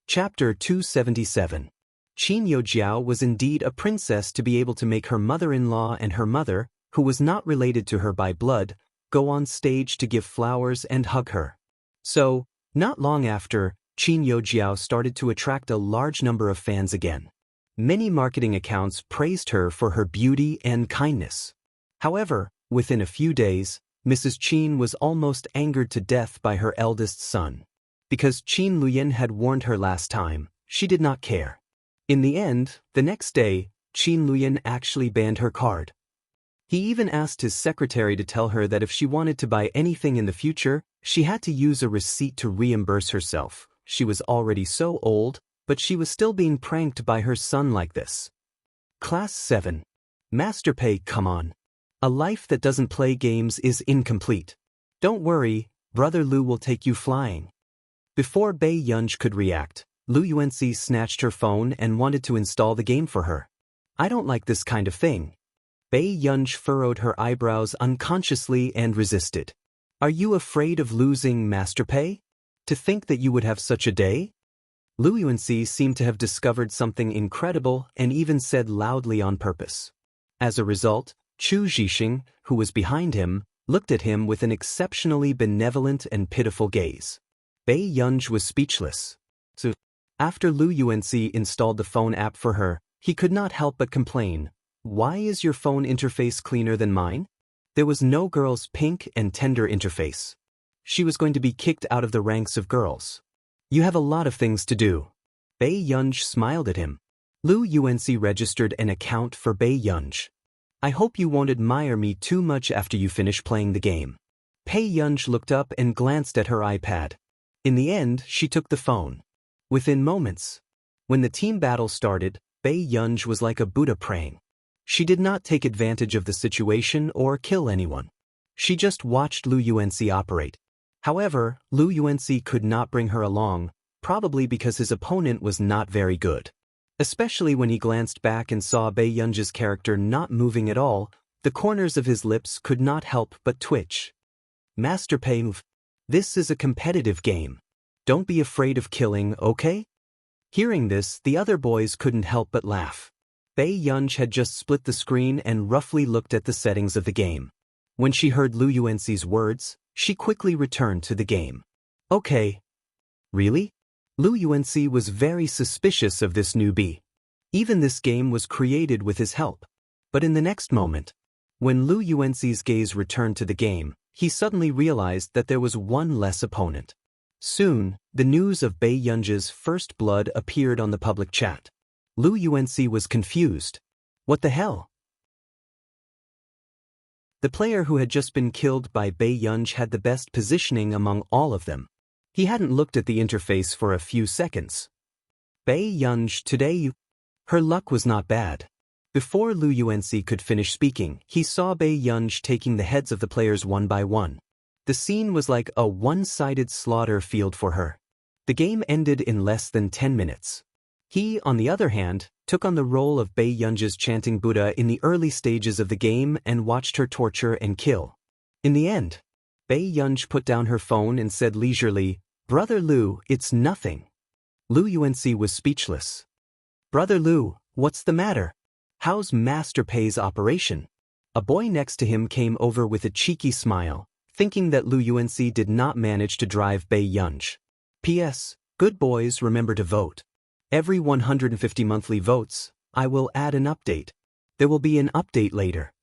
Chapter 277. Qin Youjiao was indeed a princess to be able to make her mother-in-law and her mother, who was not related to her by blood, go on stage to give flowers and hug her. So, not long after, Qin Youjiao started to attract a large number of fans again. Many marketing accounts praised her for her beauty and kindness. However, within a few days, Mrs. Qin was almost angered to death by her eldest son. Because Qin Luyan had warned her last time, she did not care. In the end, the next day, Qin Luyan actually banned her card. He even asked his secretary to tell her that if she wanted to buy anything in the future, she had to use a receipt to reimburse herself. She was already so old, but she was still being pranked by her son like this. Class 7. Master Pei, come on. A life that doesn't play games is incomplete. Don't worry, Brother Lu will take you flying. Before Bei Yunj could react, Lu Yuanxi snatched her phone and wanted to install the game for her. I don't like this kind of thing. Bei Yunj furrowed her eyebrows unconsciously and resisted. Are you afraid of losing, Master Pei? To think that you would have such a day? Lu Yuanxi seemed to have discovered something incredible and even said loudly on purpose. As a result, Chu Zhixing, who was behind him, looked at him with an exceptionally benevolent and pitiful gaze. Bei Yunj was speechless. So, after Lu Yuanxi installed the phone app for her, he could not help but complain. Why is your phone interface cleaner than mine? There was no girl's pink and tender interface. She was going to be kicked out of the ranks of girls. You have a lot of things to do. Bei Yunj smiled at him. Lu Yuanxi registered an account for Bei Yunj. I hope you won't admire me too much after you finish playing the game. Bei Yunj looked up and glanced at her iPad. In the end, she took the phone. Within moments, when the team battle started, Bei Yunj was like a Buddha praying. She did not take advantage of the situation or kill anyone. She just watched Lu Yuanxi operate. However, Lu Yuanxi could not bring her along, probably because his opponent was not very good. Especially when he glanced back and saw Bei Yunj's character not moving at all, the corners of his lips could not help but twitch. Master Pei, this is a competitive game. Don't be afraid of killing, okay? Hearing this, the other boys couldn't help but laugh. Bei Yunj had just split the screen and roughly looked at the settings of the game. When she heard Lu Yuanxi's words, she quickly returned to the game. Okay. Really? Lu Yuanxi was very suspicious of this newbie. Even this game was created with his help. But in the next moment, when Lu Yuanxi's gaze returned to the game, he suddenly realized that there was one less opponent. Soon, the news of Bei Yunj's first blood appeared on the public chat. Lu Yuanxi was confused. What the hell? The player who had just been killed by Bei Yunj had the best positioning among all of them. He hadn't looked at the interface for a few seconds. Bei Yunj, today Her luck was not bad. Before Lu Yuanxi could finish speaking, he saw Bei Yunj taking the heads of the players one by one. The scene was like a one-sided slaughter field for her. The game ended in less than 10 minutes. He, on the other hand, took on the role of Bei Yunj's chanting Buddha in the early stages of the game and watched her torture and kill. In the end, Bei Yunj put down her phone and said leisurely, Brother Lu, it's nothing. Lu Yuanxi was speechless. Brother Lu, what's the matter? How's Master Pei's operation? A boy next to him came over with a cheeky smile, thinking that Lu Yuanxi did not manage to drive Bei Yunj. P.S. Good boys, remember to vote. Every 150 monthly votes, I will add an update. There will be an update later.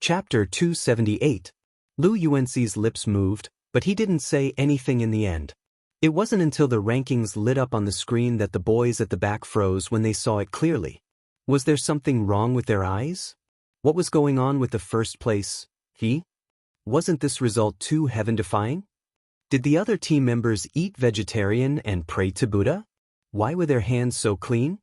Chapter 278. Lu Yuanxi's lips moved, but he didn't say anything in the end. It wasn't until the rankings lit up on the screen that the boys at the back froze when they saw it clearly. Was there something wrong with their eyes? What was going on with the first place? Wasn't this result too heaven-defying? Did the other team members eat vegetarian and pray to Buddha? Why were their hands so clean?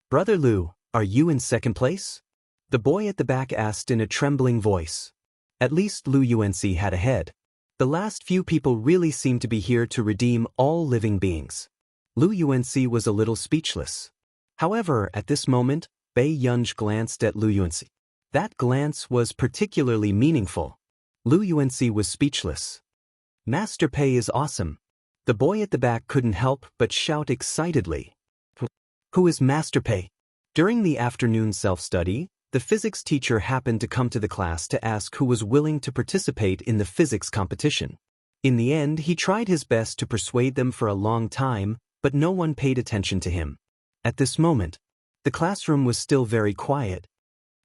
Brother Lu, are you in second place? The boy at the back asked in a trembling voice. At least Lu Yuanxi had a head. The last few people really seemed to be here to redeem all living beings. Lu Yuanxi was a little speechless. However, at this moment, Bei Yunj glanced at Lu Yuanxi. That glance was particularly meaningful. Lu Yuanxi was speechless. Master Pei is awesome. The boy at the back couldn't help but shout excitedly. Who is Master Pei? During the afternoon self-study, the physics teacher happened to come to the class to ask who was willing to participate in the physics competition. In the end, he tried his best to persuade them for a long time, but no one paid attention to him. At this moment, the classroom was still very quiet.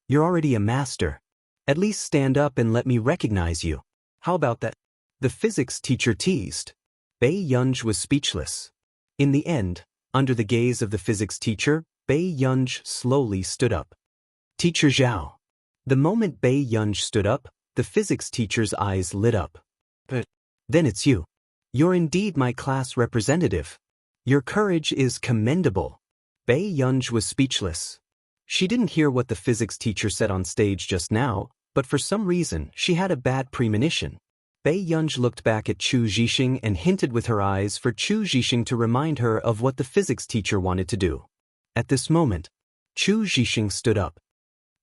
You're already a master. At least stand up and let me recognize you. How about that? The physics teacher teased. Bei Yunj was speechless. In the end, under the gaze of the physics teacher, Bei Yunj slowly stood up. Teacher Zhao. The moment Bei Yunj stood up, the physics teacher's eyes lit up. But then it's you. You're indeed my class representative. Your courage is commendable. Bei Yunj was speechless. She didn't hear what the physics teacher said on stage just now, but for some reason she had a bad premonition. Bei Yunj looked back at Chu Zhixing and hinted with her eyes for Chu Zhixing to remind her of what the physics teacher wanted to do. At this moment, Chu Zhixing stood up.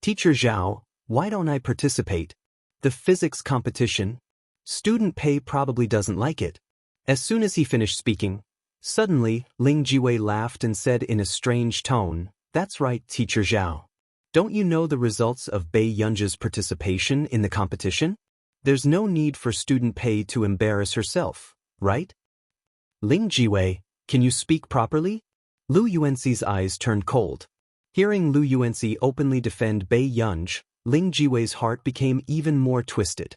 Teacher Zhao, why don't I participate? The physics competition? Student Pei probably doesn't like it. As soon as he finished speaking, suddenly Ling Jiwei laughed and said in a strange tone, "That's right, Teacher Zhao. Don't you know the results of Bei Yunj's participation in the competition? There's no need for student Pei to embarrass herself, right?" Ling Jiwei, can you speak properly? Lu Yuanxi's eyes turned cold. Hearing Lu Yuanxi openly defend Bei Yunj, Ling Jiwei's heart became even more twisted.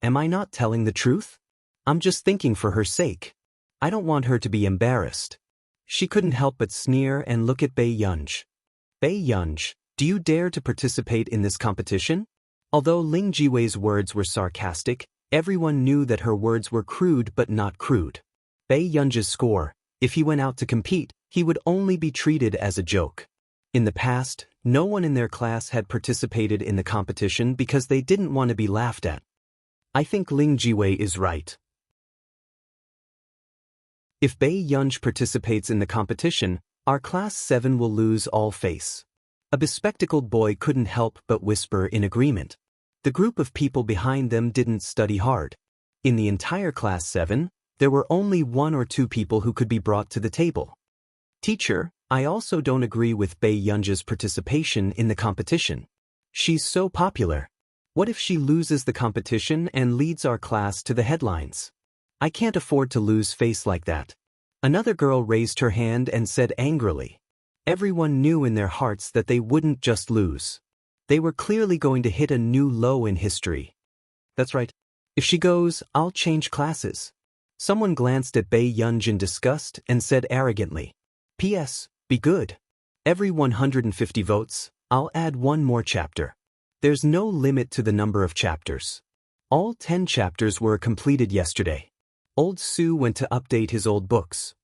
Am I not telling the truth? I'm just thinking for her sake. I don't want her to be embarrassed. She couldn't help but sneer and look at Bei Yunj. Bei Yunj, do you dare to participate in this competition? Although Ling Jiwei's words were sarcastic, everyone knew that her words were crude but not crude. Bei Yunj's score, if he went out to compete, he would only be treated as a joke. In the past, no one in their class had participated in the competition because they didn't want to be laughed at. I think Ling Jiwei is right. If Bei Yunj participates in the competition, our class 7 will lose all face. A bespectacled boy couldn't help but whisper in agreement. The group of people behind them didn't study hard. In the entire class 7, there were only 1 or 2 people who could be brought to the table. Teacher, I also don't agree with Bei Yunj's participation in the competition. She's so popular. What if she loses the competition and leads our class to the headlines? I can't afford to lose face like that. Another girl raised her hand and said angrily. Everyone knew in their hearts that they wouldn't just lose. They were clearly going to hit a new low in history. That's right. If she goes, I'll change classes. Someone glanced at Bei Yunj in disgust and said arrogantly, P.S. Be good. Every 150 votes, I'll add 1 more chapter. There's no limit to the number of chapters. All 10 chapters were completed yesterday. Old Su went to update his old books.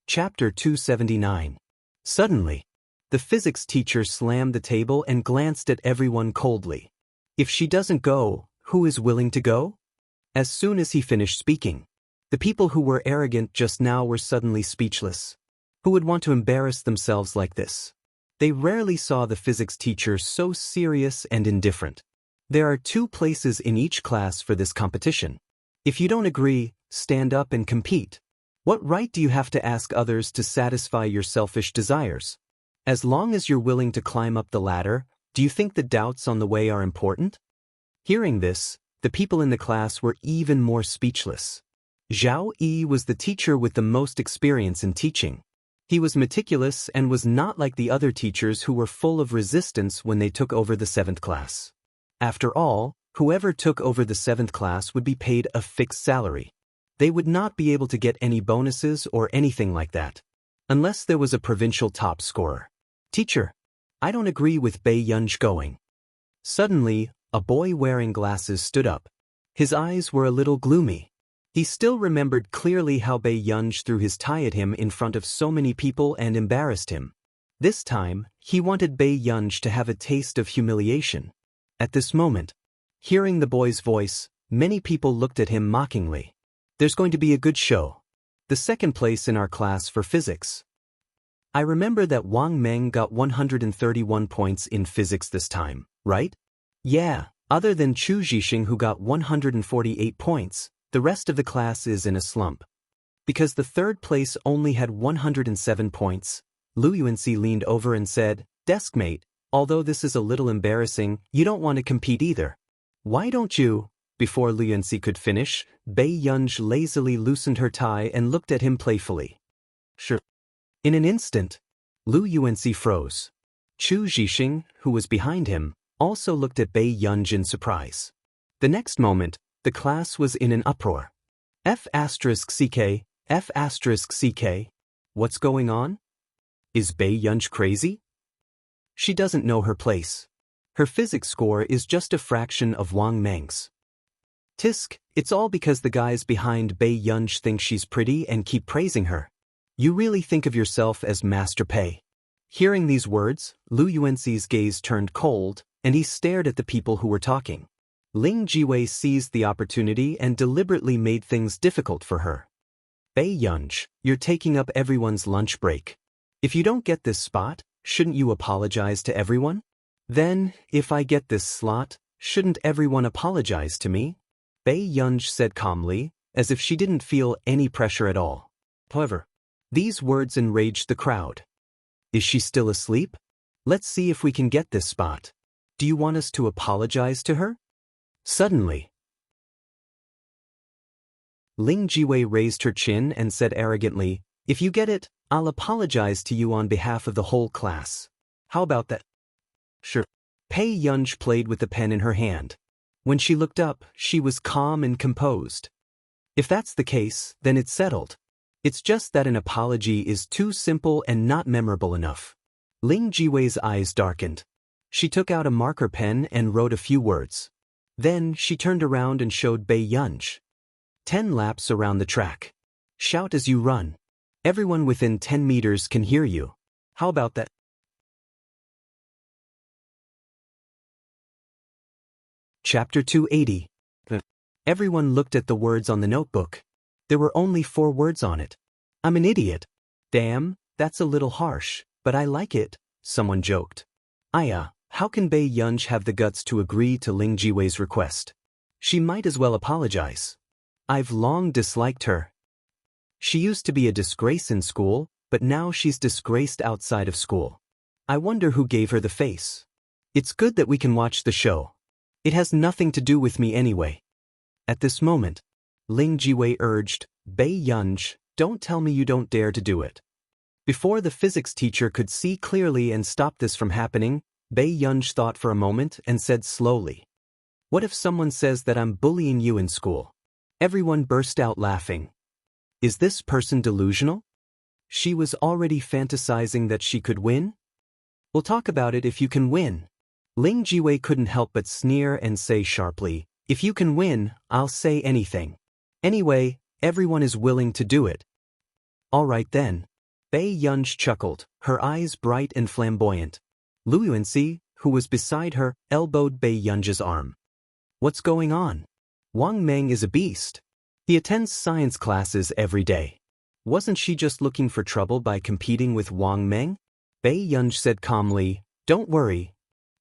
Chapter 279. Suddenly, the physics teacher slammed the table and glanced at everyone coldly. If she doesn't go, who is willing to go? As soon as he finished speaking, the people who were arrogant just now were suddenly speechless. Who would want to embarrass themselves like this? They rarely saw the physics teacher so serious and indifferent. There are 2 places in each class for this competition. If you don't agree, stand up and compete. What right do you have to ask others to satisfy your selfish desires? As long as you're willing to climb up the ladder, do you think the doubts on the way are important? Hearing this, the people in the class were even more speechless. Zhao Yi was the teacher with the most experience in teaching. He was meticulous and was not like the other teachers who were full of resistance when they took over the 7th class. After all, whoever took over the 7th class would be paid a fixed salary. They would not be able to get any bonuses or anything like that, unless there was a provincial top scorer. Teacher, I don't agree with Bei Yunj going. Suddenly, a boy wearing glasses stood up. His eyes were a little gloomy. He still remembered clearly how Bei Yunj threw his tie at him in front of so many people and embarrassed him. This time, he wanted Bei Yunj to have a taste of humiliation. At this moment, hearing the boy's voice, many people looked at him mockingly. There's going to be a good show. The 2nd place in our class for physics. I remember that Wang Meng got 131 points in physics this time, right? Yeah, other than Chu Zhixing who got 148 points, the rest of the class is in a slump. Because the 3rd place only had 107 points, Lu Yuanxi leaned over and said, Deskmate, although this is a little embarrassing, you don't want to compete either. Why don't you? Before Lu Yuanxi could finish, Bei Yunj lazily loosened her tie and looked at him playfully. Sure. In an instant, Lu Yuanxi froze. Chu Zhixing, who was behind him, also looked at Bei Yunj in surprise. The next moment, the class was in an uproar. F***CK, F***CK. What's going on? Is Bei Yunj crazy? She doesn't know her place. Her physics score is just a fraction of Wang Meng's. Tisk, it's all because the guys behind Bei Yunj think she's pretty and keep praising her. You really think of yourself as Master Pei. Hearing these words, Lu Yuanxi's gaze turned cold, and he stared at the people who were talking. Ling Jiwei seized the opportunity and deliberately made things difficult for her. Bei Yunj, you're taking up everyone's lunch break. If you don't get this spot, shouldn't you apologize to everyone? Then, if I get this slot, shouldn't everyone apologize to me? Bei Yunj said calmly, as if she didn't feel any pressure at all. However, these words enraged the crowd. Is she still asleep? Let's see if we can get this spot. Do you want us to apologize to her? Suddenly, Ling Jiwei raised her chin and said arrogantly, if you get it, I'll apologize to you on behalf of the whole class. How about that? Sure. Bei Yunj played with the pen in her hand. When she looked up, she was calm and composed. If that's the case, then it's settled. It's just that an apology is too simple and not memorable enough. Ling Jiwei's eyes darkened. She took out a marker pen and wrote a few words. Then she turned around and showed Bei Yunj. 10 laps around the track. Shout as you run. Everyone within 10 meters can hear you. How about that? Chapter 280. Everyone looked at the words on the notebook. There were only 4 words on it. I'm an idiot. Damn, that's a little harsh, but I like it, someone joked. Aya, how can Bei Yunj have the guts to agree to Ling Jiwei's request? She might as well apologize. I've long disliked her. She used to be a disgrace in school, but now she's disgraced outside of school. I wonder who gave her the face. It's good that we can watch the show. It has nothing to do with me anyway. At this moment, Ling Jiwei urged, Bei Yunj, don't tell me you don't dare to do it. Before the physics teacher could see clearly and stop this from happening, Bei Yunj thought for a moment and said slowly, what if someone says that I'm bullying you in school? Everyone burst out laughing. Is this person delusional? She was already fantasizing that she could win? We'll talk about it if you can win. Ling Jiwei couldn't help but sneer and say sharply, if you can win, I'll say anything. Anyway, everyone is willing to do it. All right then. Bei Yunj chuckled, her eyes bright and flamboyant. Lu Yuanxi, who was beside her, elbowed Bei Yunj's arm. What's going on? Wang Meng is a beast. He attends science classes every day. Wasn't she just looking for trouble by competing with Wang Meng? Bei Yunj said calmly, don't worry.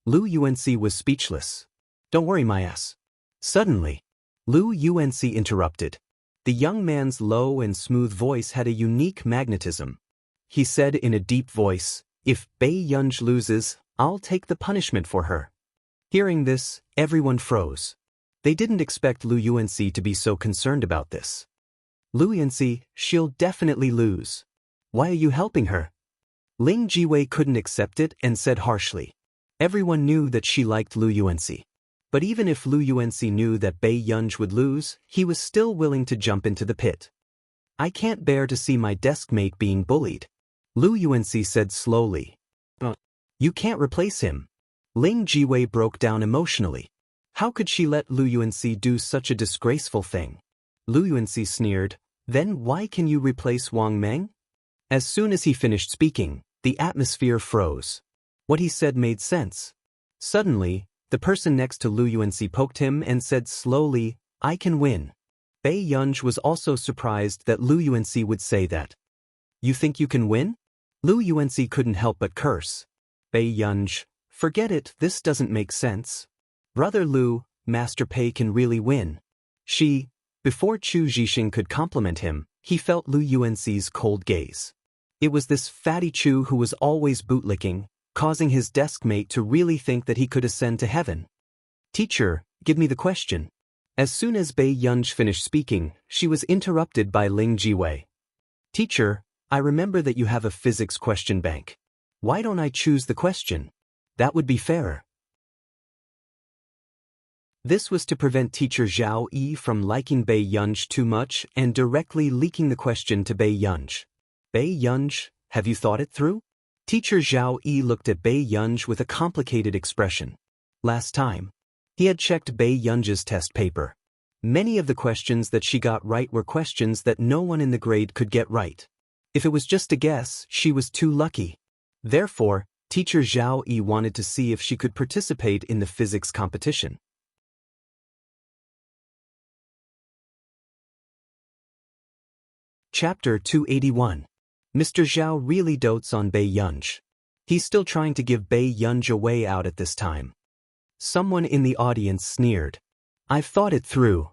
Lu Yuanxi was speechless. Don't worry my ass. Suddenly, Lu Yuanxi interrupted. The young man's low and smooth voice had a unique magnetism. He said in a deep voice, if Bei Yunj loses, I'll take the punishment for her. Hearing this, everyone froze. They didn't expect Lu Yuanxi to be so concerned about this. Lu Yuanxi, she'll definitely lose. Why are you helping her? Ling Jiwei couldn't accept it and said harshly. Everyone knew that she liked Lu Yuanxi. But even if Lu Yuanxi knew that Bei Yunj would lose, he was still willing to jump into the pit. I can't bear to see my deskmate being bullied. Lu Yuanxi said slowly. You can't replace him. Ling Jiwei broke down emotionally. How could she let Lu Yuanxi do such a disgraceful thing? Lu Yuanxi sneered, then why can you replace Wang Meng? As soon as he finished speaking, the atmosphere froze. What he said made sense. Suddenly, the person next to Lu Yuanxi poked him and said slowly, I can win. Bei Yunj was also surprised that Lu Yuanxi would say that. You think you can win? Lu Yuanxi couldn't help but curse. Bei Yunj, forget it, this doesn't make sense. Brother Lu, Master Pei can really win. Before Chu Zhixing could compliment him, he felt Lu Yuanxi's cold gaze. It was this fatty Chu who was always bootlicking, causing his deskmate to really think that he could ascend to heaven. Teacher, give me the question. As soon as Bei Yunj finished speaking, she was interrupted by Ling Jiwei. Teacher, I remember that you have a physics question bank. Why don't I choose the question? That would be fairer. This was to prevent teacher Zhao Yi from liking Bei Yunj too much and directly leaking the question to Bei Yunj. Bei Yunj, have you thought it through? Teacher Zhao Yi looked at Bei Yunj with a complicated expression. Last time, he had checked Bei Yunj's test paper. Many of the questions that she got right were questions that no one in the grade could get right. If it was just a guess, she was too lucky. Therefore, teacher Zhao Yi wanted to see if she could participate in the physics competition. Chapter 281. Mr. Zhao really dotes on Bei Yunj. He's still trying to give Bei Yunj a way out at this time. Someone in the audience sneered. I've thought it through.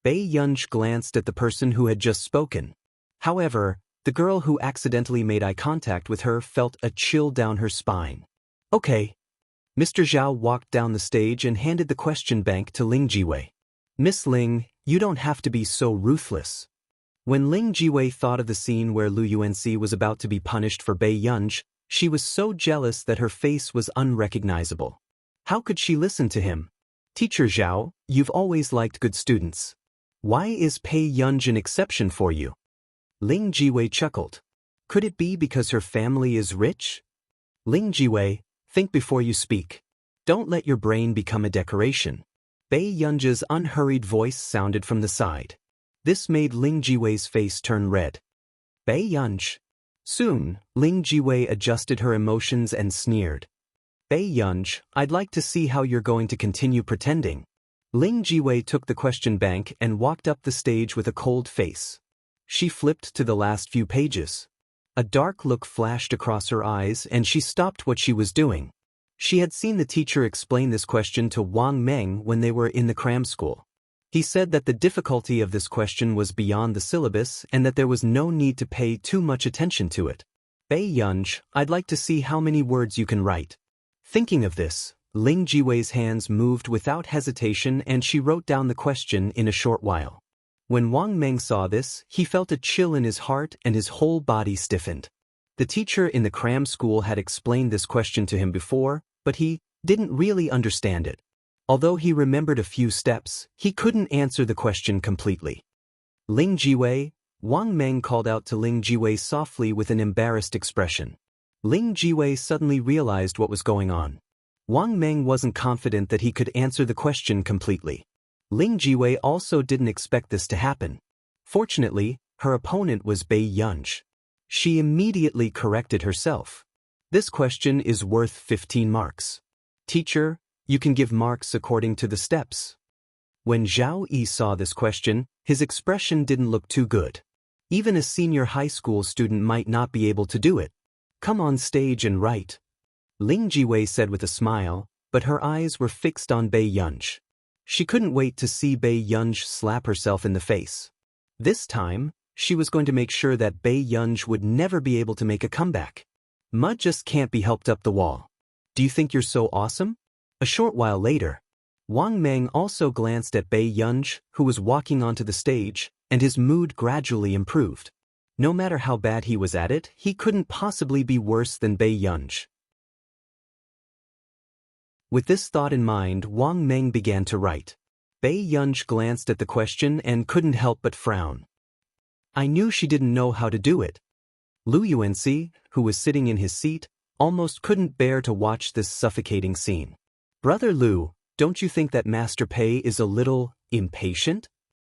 Bei Yunj glanced at the person who had just spoken. However, the girl who accidentally made eye contact with her felt a chill down her spine. Okay. Mr. Zhao walked down the stage and handed the question bank to Ling Jiwei. Miss Ling, you don't have to be so ruthless. When Ling Jiwei thought of the scene where Lu Yuanxi was about to be punished for Bei Yunj, she was so jealous that her face was unrecognizable. How could she listen to him? Teacher Zhao, you've always liked good students. Why is Bei Yunj an exception for you? Ling Jiwei chuckled. Could it be because her family is rich? Ling Jiwei, think before you speak. Don't let your brain become a decoration. Bei Yunj's unhurried voice sounded from the side. This made Ling Jiwei's face turn red. Bei Yunj. Soon, Ling Jiwei adjusted her emotions and sneered. Bei Yunj, I'd like to see how you're going to continue pretending. Ling Jiwei took the question bank and walked up the stage with a cold face. She flipped to the last few pages. A dark look flashed across her eyes and she stopped what she was doing. She had seen the teacher explain this question to Wang Meng when they were in the cram school. He said that the difficulty of this question was beyond the syllabus and that there was no need to pay too much attention to it. Bei Yunj, I'd like to see how many words you can write. Thinking of this, Ling Jiwei's hands moved without hesitation and she wrote down the question in a short while. When Wang Meng saw this, he felt a chill in his heart and his whole body stiffened. The teacher in the cram school had explained this question to him before, but he didn't really understand it. Although he remembered a few steps, he couldn't answer the question completely. Ling Jiwei, Wang Meng called out to Ling Jiwei softly with an embarrassed expression. Ling Jiwei suddenly realized what was going on. Wang Meng wasn't confident that he could answer the question completely. Ling Jiwei also didn't expect this to happen. Fortunately, her opponent was Bei Yunj. She immediately corrected herself. This question is worth 15 marks. Teacher, you can give marks according to the steps. When Zhao Yi saw this question, his expression didn't look too good. Even a senior high school student might not be able to do it. Come on stage and write. Ling Jiwei said with a smile, but her eyes were fixed on Bei Yunj. She couldn't wait to see Bei Yunj slap herself in the face. This time, she was going to make sure that Bei Yunj would never be able to make a comeback. Mud just can't be helped up the wall. Do you think you're so awesome? A short while later, Wang Meng also glanced at Bei Yunj, who was walking onto the stage, and his mood gradually improved. No matter how bad he was at it, he couldn't possibly be worse than Bei Yunj. With this thought in mind, Wang Meng began to write. Bei Yunj glanced at the question and couldn't help but frown. I knew she didn't know how to do it. Lu Yuanxi, who was sitting in his seat, almost couldn't bear to watch this suffocating scene. Brother Lu, don't you think that Master Pei is a little impatient?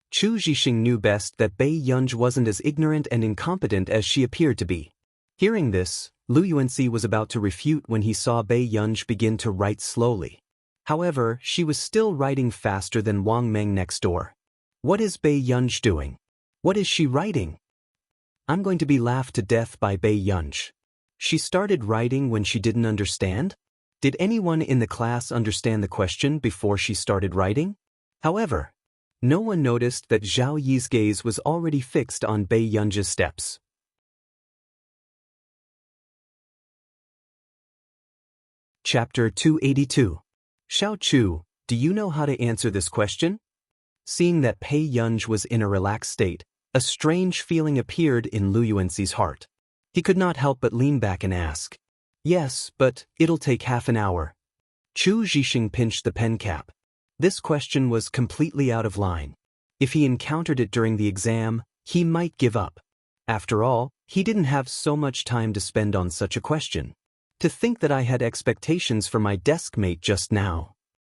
Chu Zhixing knew best that Bei Yunj wasn't as ignorant and incompetent as she appeared to be. Hearing this, Lu Yuanxi was about to refute when he saw Bei Yunj begin to write slowly. However, she was still writing faster than Wang Meng next door. What is Bei Yunj doing? What is she writing? I'm going to be laughed to death by Bei Yunj. She started writing when she didn't understand? Did anyone in the class understand the question before she started writing? However, no one noticed that Zhao Yi's gaze was already fixed on Bei Yunj's steps. Chapter 282. Xiao Chu, do you know how to answer this question? Seeing that Bei Yunj was in a relaxed state, a strange feeling appeared in Lu Yuanxi's heart. He could not help but lean back and ask. Yes, but it'll take half an hour. Chu Zhixing pinched the pen cap. This question was completely out of line. If he encountered it during the exam, he might give up. After all, he didn't have so much time to spend on such a question. To think that I had expectations for my desk mate just now.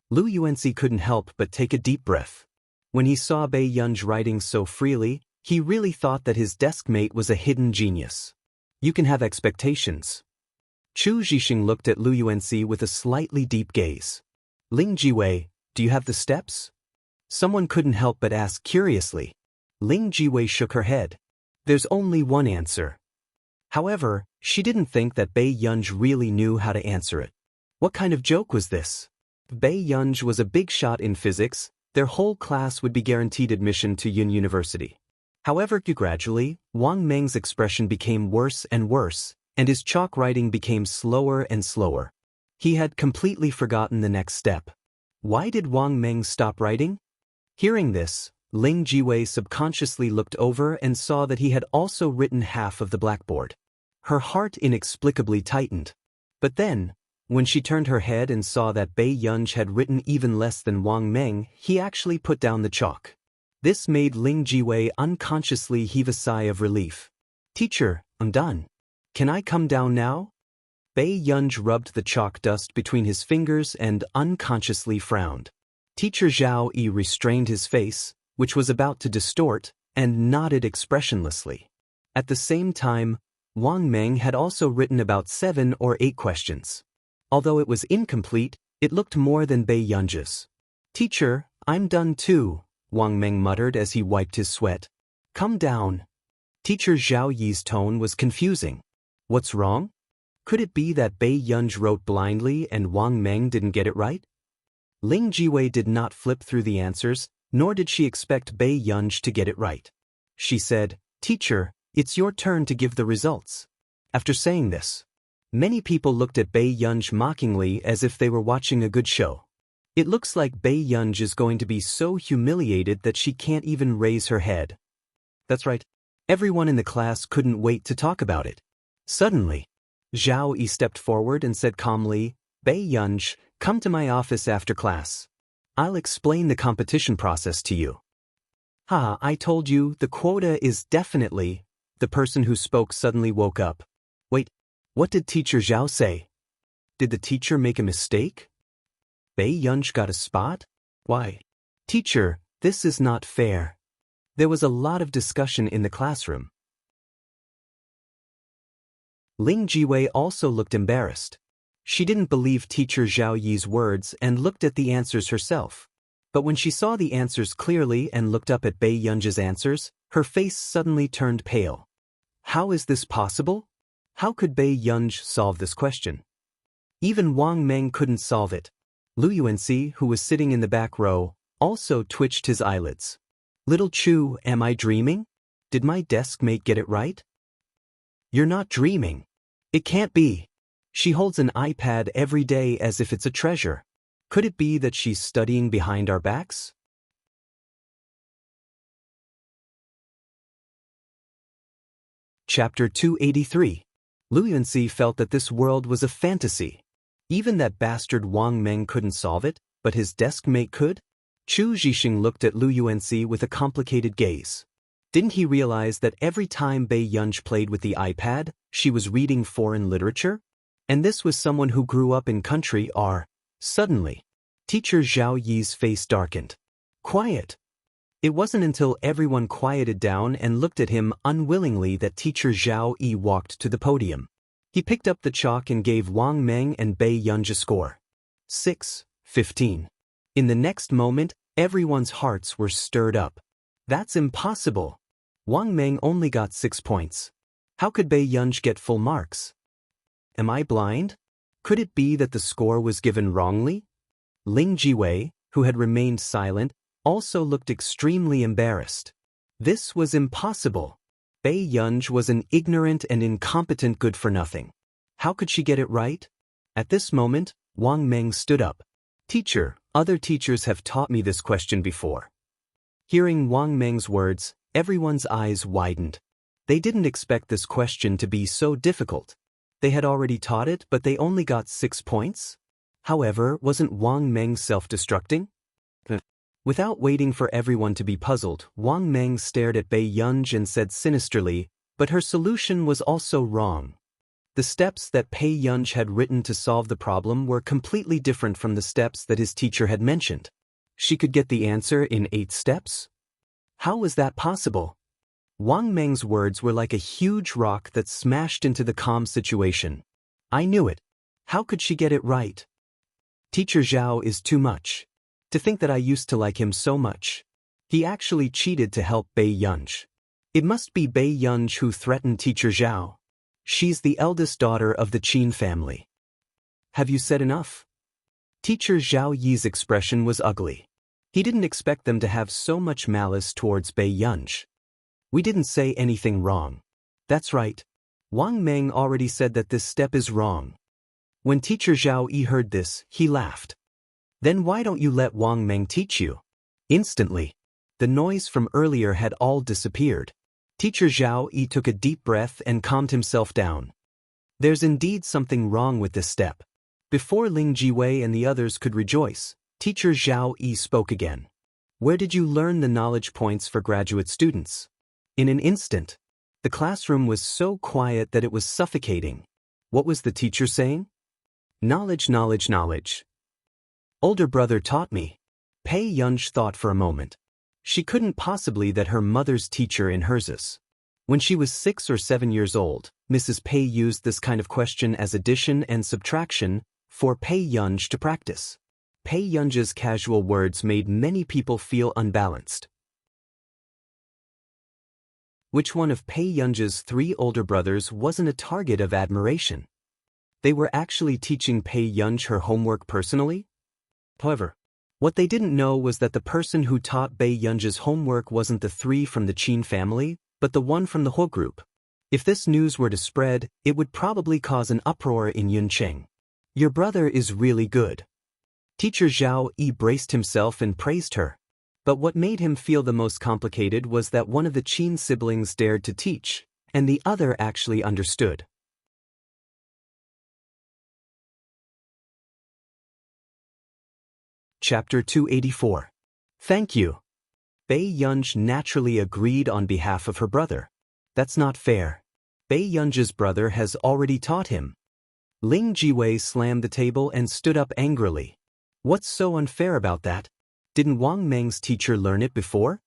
Lu Yuanxi couldn't help but take a deep breath. When he saw Bei Yunj writing so freely, he really thought that his deskmate was a hidden genius. You can have expectations. Chu Zhixing looked at Lu Yuanxi with a slightly deep gaze. Ling Jiwei, do you have the steps? Someone couldn't help but ask curiously. Ling Jiwei shook her head. There's only one answer. However, she didn't think that Bei Yunj really knew how to answer it. What kind of joke was this? If Bei Yunj was a big shot in physics, their whole class would be guaranteed admission to Yun University. However, gradually, Wang Meng's expression became worse and worse, and his chalk writing became slower and slower. He had completely forgotten the next step. Why did Wang Meng stop writing? Hearing this, Ling Jiwei subconsciously looked over and saw that he had also written half of the blackboard. Her heart inexplicably tightened. But then, when she turned her head and saw that Bei Yunj had written even less than Wang Meng, he actually put down the chalk. This made Ling Jiwei unconsciously heave a sigh of relief. Teacher, I'm done. Can I come down now? Bei Yunj rubbed the chalk dust between his fingers and unconsciously frowned. Teacher Zhao Yi restrained his face, which was about to distort, and nodded expressionlessly. At the same time, Wang Meng had also written about 7 or 8 questions. Although it was incomplete, it looked more than Bei Yunj's. Teacher, I'm done too, Wang Meng muttered as he wiped his sweat. Come down. Teacher Zhao Yi's tone was confusing. What's wrong? Could it be that Bei Yunj wrote blindly and Wang Meng didn't get it right? Ling Jiwei did not flip through the answers, nor did she expect Bei Yunj to get it right. She said, Teacher, it's your turn to give the results. After saying this, many people looked at Bei Yunj mockingly as if they were watching a good show. It looks like Bei Yunj is going to be so humiliated that she can't even raise her head. That's right. Everyone in the class couldn't wait to talk about it. Suddenly, Zhao Yi stepped forward and said calmly, Bei Yunj, come to my office after class. I'll explain the competition process to you. Ha, I told you, the quota is definitely... The person who spoke suddenly woke up. Wait, what did Teacher Zhao say? Did the teacher make a mistake? Bei Yunj got a spot? Why? Teacher, this is not fair. There was a lot of discussion in the classroom. Ling Jiwei also looked embarrassed. She didn't believe Teacher Zhao Yi's words and looked at the answers herself. But when she saw the answers clearly and looked up at Bei Yunj's answers, her face suddenly turned pale. How is this possible? How could Bei Yunj solve this question? Even Wang Meng couldn't solve it. Lu Yuanxi, who was sitting in the back row, also twitched his eyelids. Little Chu, am I dreaming? Did my deskmate get it right? You're not dreaming. It can't be. She holds an iPad every day as if it's a treasure. Could it be that she's studying behind our backs? Chapter 283. Lu Yuanxi felt that this world was a fantasy. Even that bastard Wang Meng couldn't solve it, but his deskmate could? Chu Zhixing looked at Lu Yuanxi with a complicated gaze. Didn't he realize that every time Bei Yunj played with the iPad, she was reading foreign literature? And this was someone who grew up in country R. Suddenly, Teacher Zhao Yi's face darkened. Quiet. It wasn't until everyone quieted down and looked at him unwillingly that Teacher Zhao Yi walked to the podium. He picked up the chalk and gave Wang Meng and Bei Yunj a score. 6-15. In the next moment, everyone's hearts were stirred up. That's impossible. Wang Meng only got 6 points. How could Bei Yunj get full marks? Am I blind? Could it be that the score was given wrongly? Ling Jiwei, who had remained silent, also looked extremely embarrassed. This was impossible. Bei Yunj was an ignorant and incompetent good-for-nothing. How could she get it right? At this moment, Wang Meng stood up. Teacher, other teachers have taught me this question before. Hearing Wang Meng's words, everyone's eyes widened. They didn't expect this question to be so difficult. They had already taught it, but they only got 6 points? However, wasn't Wang Meng self-destructing? Without waiting for everyone to be puzzled, Wang Meng stared at Bei Yunj and said sinisterly, but her solution was also wrong. The steps that Bei Yunj had written to solve the problem were completely different from the steps that his teacher had mentioned. She could get the answer in 8 steps? How was that possible? Wang Meng's words were like a huge rock that smashed into the calm situation. I knew it. How could she get it right? Teacher Zhao is too much. To think that I used to like him so much. He actually cheated to help Bei Yunj. It must be Bei Yunj who threatened Teacher Zhao. She's the eldest daughter of the Qin family. Have you said enough? Teacher Zhao Yi's expression was ugly. He didn't expect them to have so much malice towards Bei Yunj. We didn't say anything wrong. That's right. Wang Meng already said that this step is wrong. When Teacher Zhao Yi heard this, he laughed. Then why don't you let Wang Meng teach you? Instantly, the noise from earlier had all disappeared. Teacher Zhao Yi took a deep breath and calmed himself down. There's indeed something wrong with this step. Before Ling Jiwei and the others could rejoice, Teacher Zhao Yi spoke again. Where did you learn the knowledge points for graduate students? In an instant, the classroom was so quiet that it was suffocating. What was the teacher saying? Knowledge, knowledge, knowledge. Older brother taught me. Pei Yunj thought for a moment. She couldn't possibly that her mother's teacher in hers. When she was 6 or 7 years old, Mrs. Pei used this kind of question as addition and subtraction for Pei Yunj to practice. Pei Yunj's casual words made many people feel unbalanced. Which one of Pei Yunj's 3 older brothers wasn't a target of admiration? They were actually teaching Pei Yunj her homework personally? However, what they didn't know was that the person who taught Bei Yunj's homework wasn't the 3 from the Qin family, but the one from the Ho group. If this news were to spread, it would probably cause an uproar in Yuncheng. Your brother is really good. Teacher Zhao Yi braced himself and praised her. But what made him feel the most complicated was that one of the Qin siblings dared to teach, and the other actually understood. Chapter 284. Thank you. Bei Yunj naturally agreed on behalf of her brother. That's not fair. Bei Yunj's brother has already taught him. Ling Jiwei slammed the table and stood up angrily. What's so unfair about that? Didn't Wang Meng's teacher learn it before?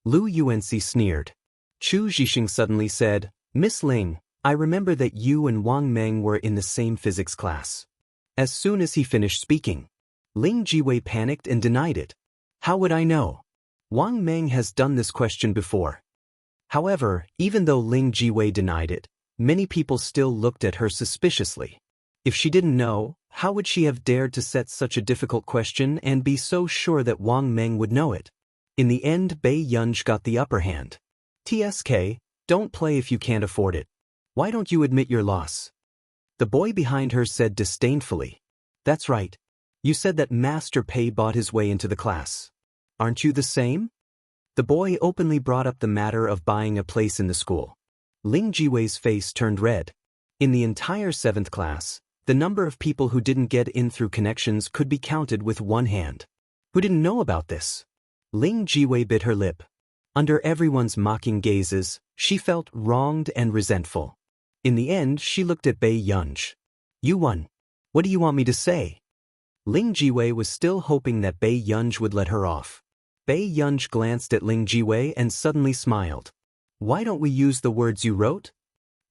Lu Yuanxi sneered. Chu Zhixing suddenly said, Miss Ling, I remember that you and Wang Meng were in the same physics class. As soon as he finished speaking, Ling Jiwei panicked and denied it. How would I know? Wang Meng has done this question before. However, even though Ling Jiwei denied it, many people still looked at her suspiciously. If she didn't know, how would she have dared to set such a difficult question and be so sure that Wang Meng would know it? In the end, Bei Yunj got the upper hand. TSK, don't play if you can't afford it. Why don't you admit your loss? The boy behind her said disdainfully. That's right. You said that Master Pei bought his way into the class. Aren't you the same? The boy openly brought up the matter of buying a place in the school. Ling Jiwei's face turned red. In the entire 7th class, the number of people who didn't get in through connections could be counted with one hand. Who didn't know about this? Ling Jiwei bit her lip. Under everyone's mocking gazes, she felt wronged and resentful. In the end, she looked at Bei Yunj. You won. What do you want me to say? Ling Jiwei was still hoping that Bei Yunj would let her off. Bei Yunj glanced at Ling Jiwei and suddenly smiled. Why don't we use the words you wrote?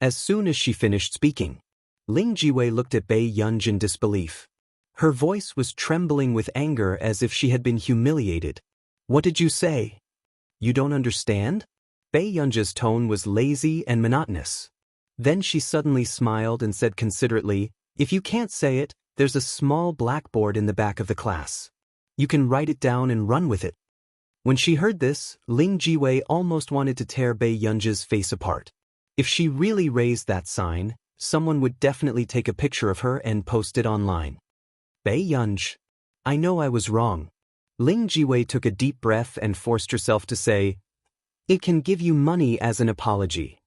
As soon as she finished speaking, Ling Jiwei looked at Bei Yunj in disbelief. Her voice was trembling with anger as if she had been humiliated. What did you say? You don't understand? Bei Yunj's tone was lazy and monotonous. Then she suddenly smiled and said considerately, If you can't say it, there's a small blackboard in the back of the class. You can write it down and run with it. When she heard this, Ling Jiwei almost wanted to tear Bei Yunj's face apart. If she really raised that sign, someone would definitely take a picture of her and post it online. Bei Yunj, I know I was wrong. Ling Jiwei took a deep breath and forced herself to say, It can give you money as an apology.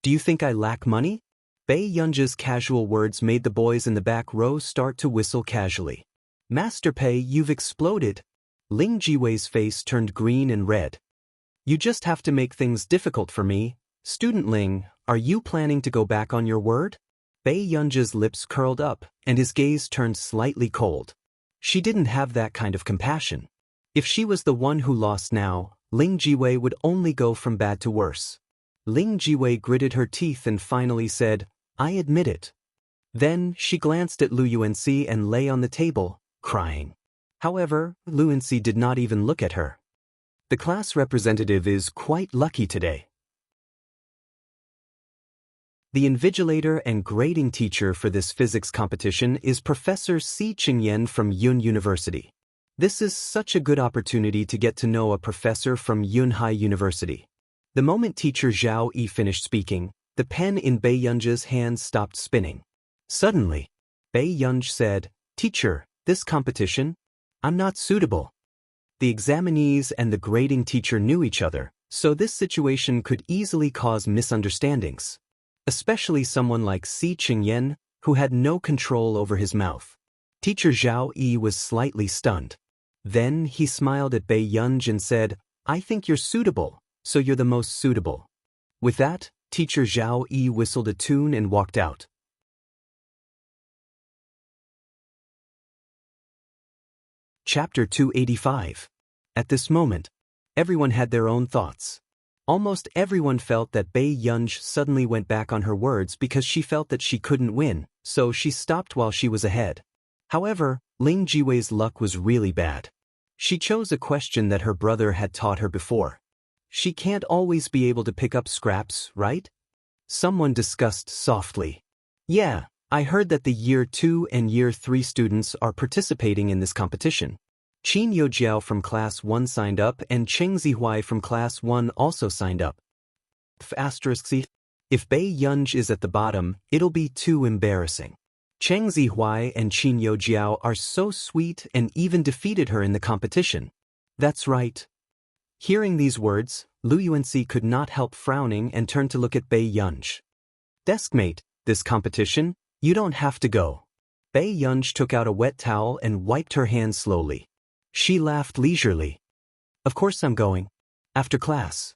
Do you think I lack money? Bei Yunj's casual words made the boys in the back row start to whistle casually. Master Pei, you've exploded. Ling Jiwei's face turned green and red. You just have to make things difficult for me. Student Ling, are you planning to go back on your word? Bei Yunj's lips curled up, and his gaze turned slightly cold. She didn't have that kind of compassion. If she was the one who lost now, Ling Jiwei would only go from bad to worse. Ling Jiwei gritted her teeth and finally said, "I admit it." Then she glanced at Lu Yuanxi and lay on the table, crying. However, Lu Yuanxi did not even look at her. The class representative is quite lucky today. The invigilator and grading teacher for this physics competition is Professor Si Qingyan from Yun University. This is such a good opportunity to get to know a professor from Yunhai University. The moment teacher Zhao Yi finished speaking, the pen in Bei Yunzhe's hand stopped spinning. Suddenly, Bei Yunzhe said, "Teacher, this competition? I'm not suitable." The examinees and the grading teacher knew each other, so this situation could easily cause misunderstandings. Especially someone like Si Qingyan, who had no control over his mouth. Teacher Zhao Yi was slightly stunned. Then he smiled at Bei Yunzhe and said, "I think you're suitable, so you're the most suitable." With that, teacher Zhao Yi whistled a tune and walked out. Chapter 285. At this moment, everyone had their own thoughts. Almost everyone felt that Bei Yunzhe suddenly went back on her words because she felt that she couldn't win, so she stopped while she was ahead. However, Ling Jiwei's luck was really bad. She chose a question that her brother had taught her before. She can't always be able to pick up scraps, right? Someone discussed softly. Yeah, I heard that the Year 2 and Year 3 students are participating in this competition. Qin Youjiao from Class 1 signed up and Cheng Zihuai from Class 1 also signed up. If Bei Yunzhe is at the bottom, it'll be too embarrassing. Cheng Zihuai and Qin Youjiao are so sweet and even defeated her in the competition. That's right. Hearing these words, Lu Yuanxi could not help frowning and turned to look at Bei Yunzhe. "Deskmate, this competition, you don't have to go." Bei Yunzhe took out a wet towel and wiped her hands slowly. She laughed leisurely. "Of course I'm going. After class."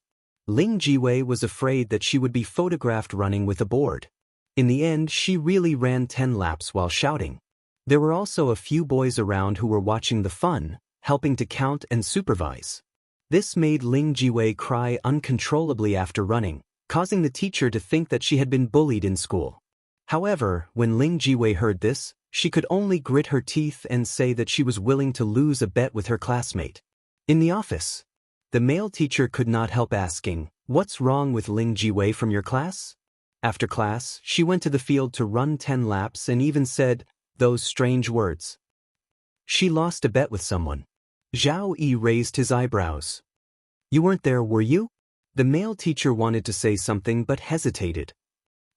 Ling Jiwei was afraid that she would be photographed running with a board. In the end, she really ran 10 laps while shouting. There were also a few boys around who were watching the fun, helping to count and supervise. This made Ling Jiwei cry uncontrollably after running, causing the teacher to think that she had been bullied in school. However, when Ling Jiwei heard this, she could only grit her teeth and say that she was willing to lose a bet with her classmate. In the office, the male teacher could not help asking, "What's wrong with Ling Jiwei from your class?" After class, she went to the field to run 10 laps and even said those strange words. She lost a bet with someone. Zhao Yi raised his eyebrows. "You weren't there, were you?" The male teacher wanted to say something but hesitated.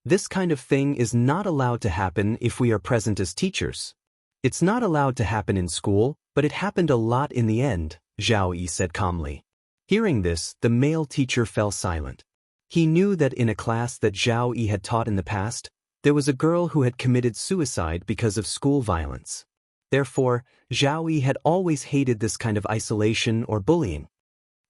This kind of thing is not allowed to happen if we are present as teachers. It's not allowed to happen in school, but it happened a lot in the end, Zhao Yi said calmly. Hearing this, the male teacher fell silent. He knew that in a class that Zhao Yi had taught in the past, there was a girl who had committed suicide because of school violence. Therefore, Zhao Yi had always hated this kind of isolation or bullying.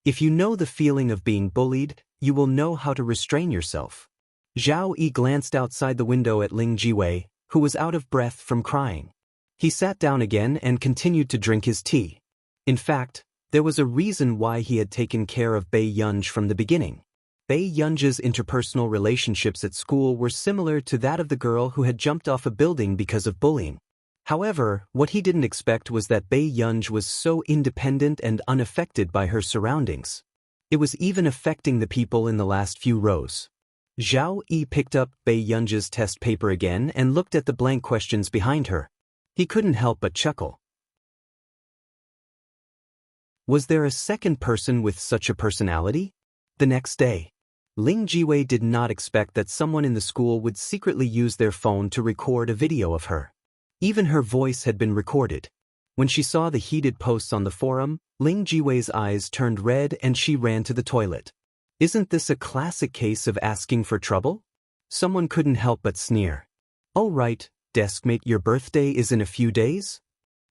If you know the feeling of being bullied, you will know how to restrain yourself. Zhao Yi glanced outside the window at Ling Jiwei, who was out of breath from crying. He sat down again and continued to drink his tea. In fact, there was a reason why he had taken care of Bei Yunzhe from the beginning. Bei Yunzhe's interpersonal relationships at school were similar to that of the girl who had jumped off a building because of bullying. However, what he didn't expect was that Bei Yunzhe was so independent and unaffected by her surroundings. It was even affecting the people in the last few rows. Zhao Yi picked up Bei Yunzhe's test paper again and looked at the blank questions behind her. He couldn't help but chuckle. Was there a second person with such a personality? The next day, Ling Jiwei did not expect that someone in the school would secretly use their phone to record a video of her. Even her voice had been recorded. When she saw the heated posts on the forum, Ling Jiwei's eyes turned red and she ran to the toilet. Isn't this a classic case of asking for trouble? Someone couldn't help but sneer. "Oh right, deskmate, your birthday is in a few days?"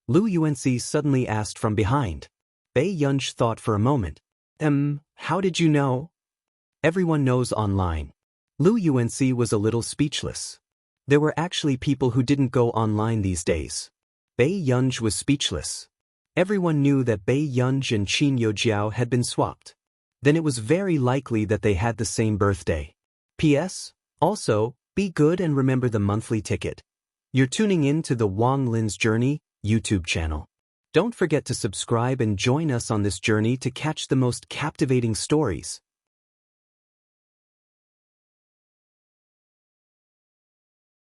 Lu Yuanxi suddenly asked from behind. Bei Yunzhe thought for a moment. How did you know?" Everyone knows online. Lu Yuanxi was a little speechless. There were actually people who didn't go online these days. Bei Yunzhe was speechless. Everyone knew that Bei Yunj and Qin Youjiao had been swapped. Then it was very likely that they had the same birthday. P.S. Also, be good and remember the monthly ticket. You're tuning in to the Wang Lin's Journey YouTube channel. Don't forget to subscribe and join us on this journey to catch the most captivating stories.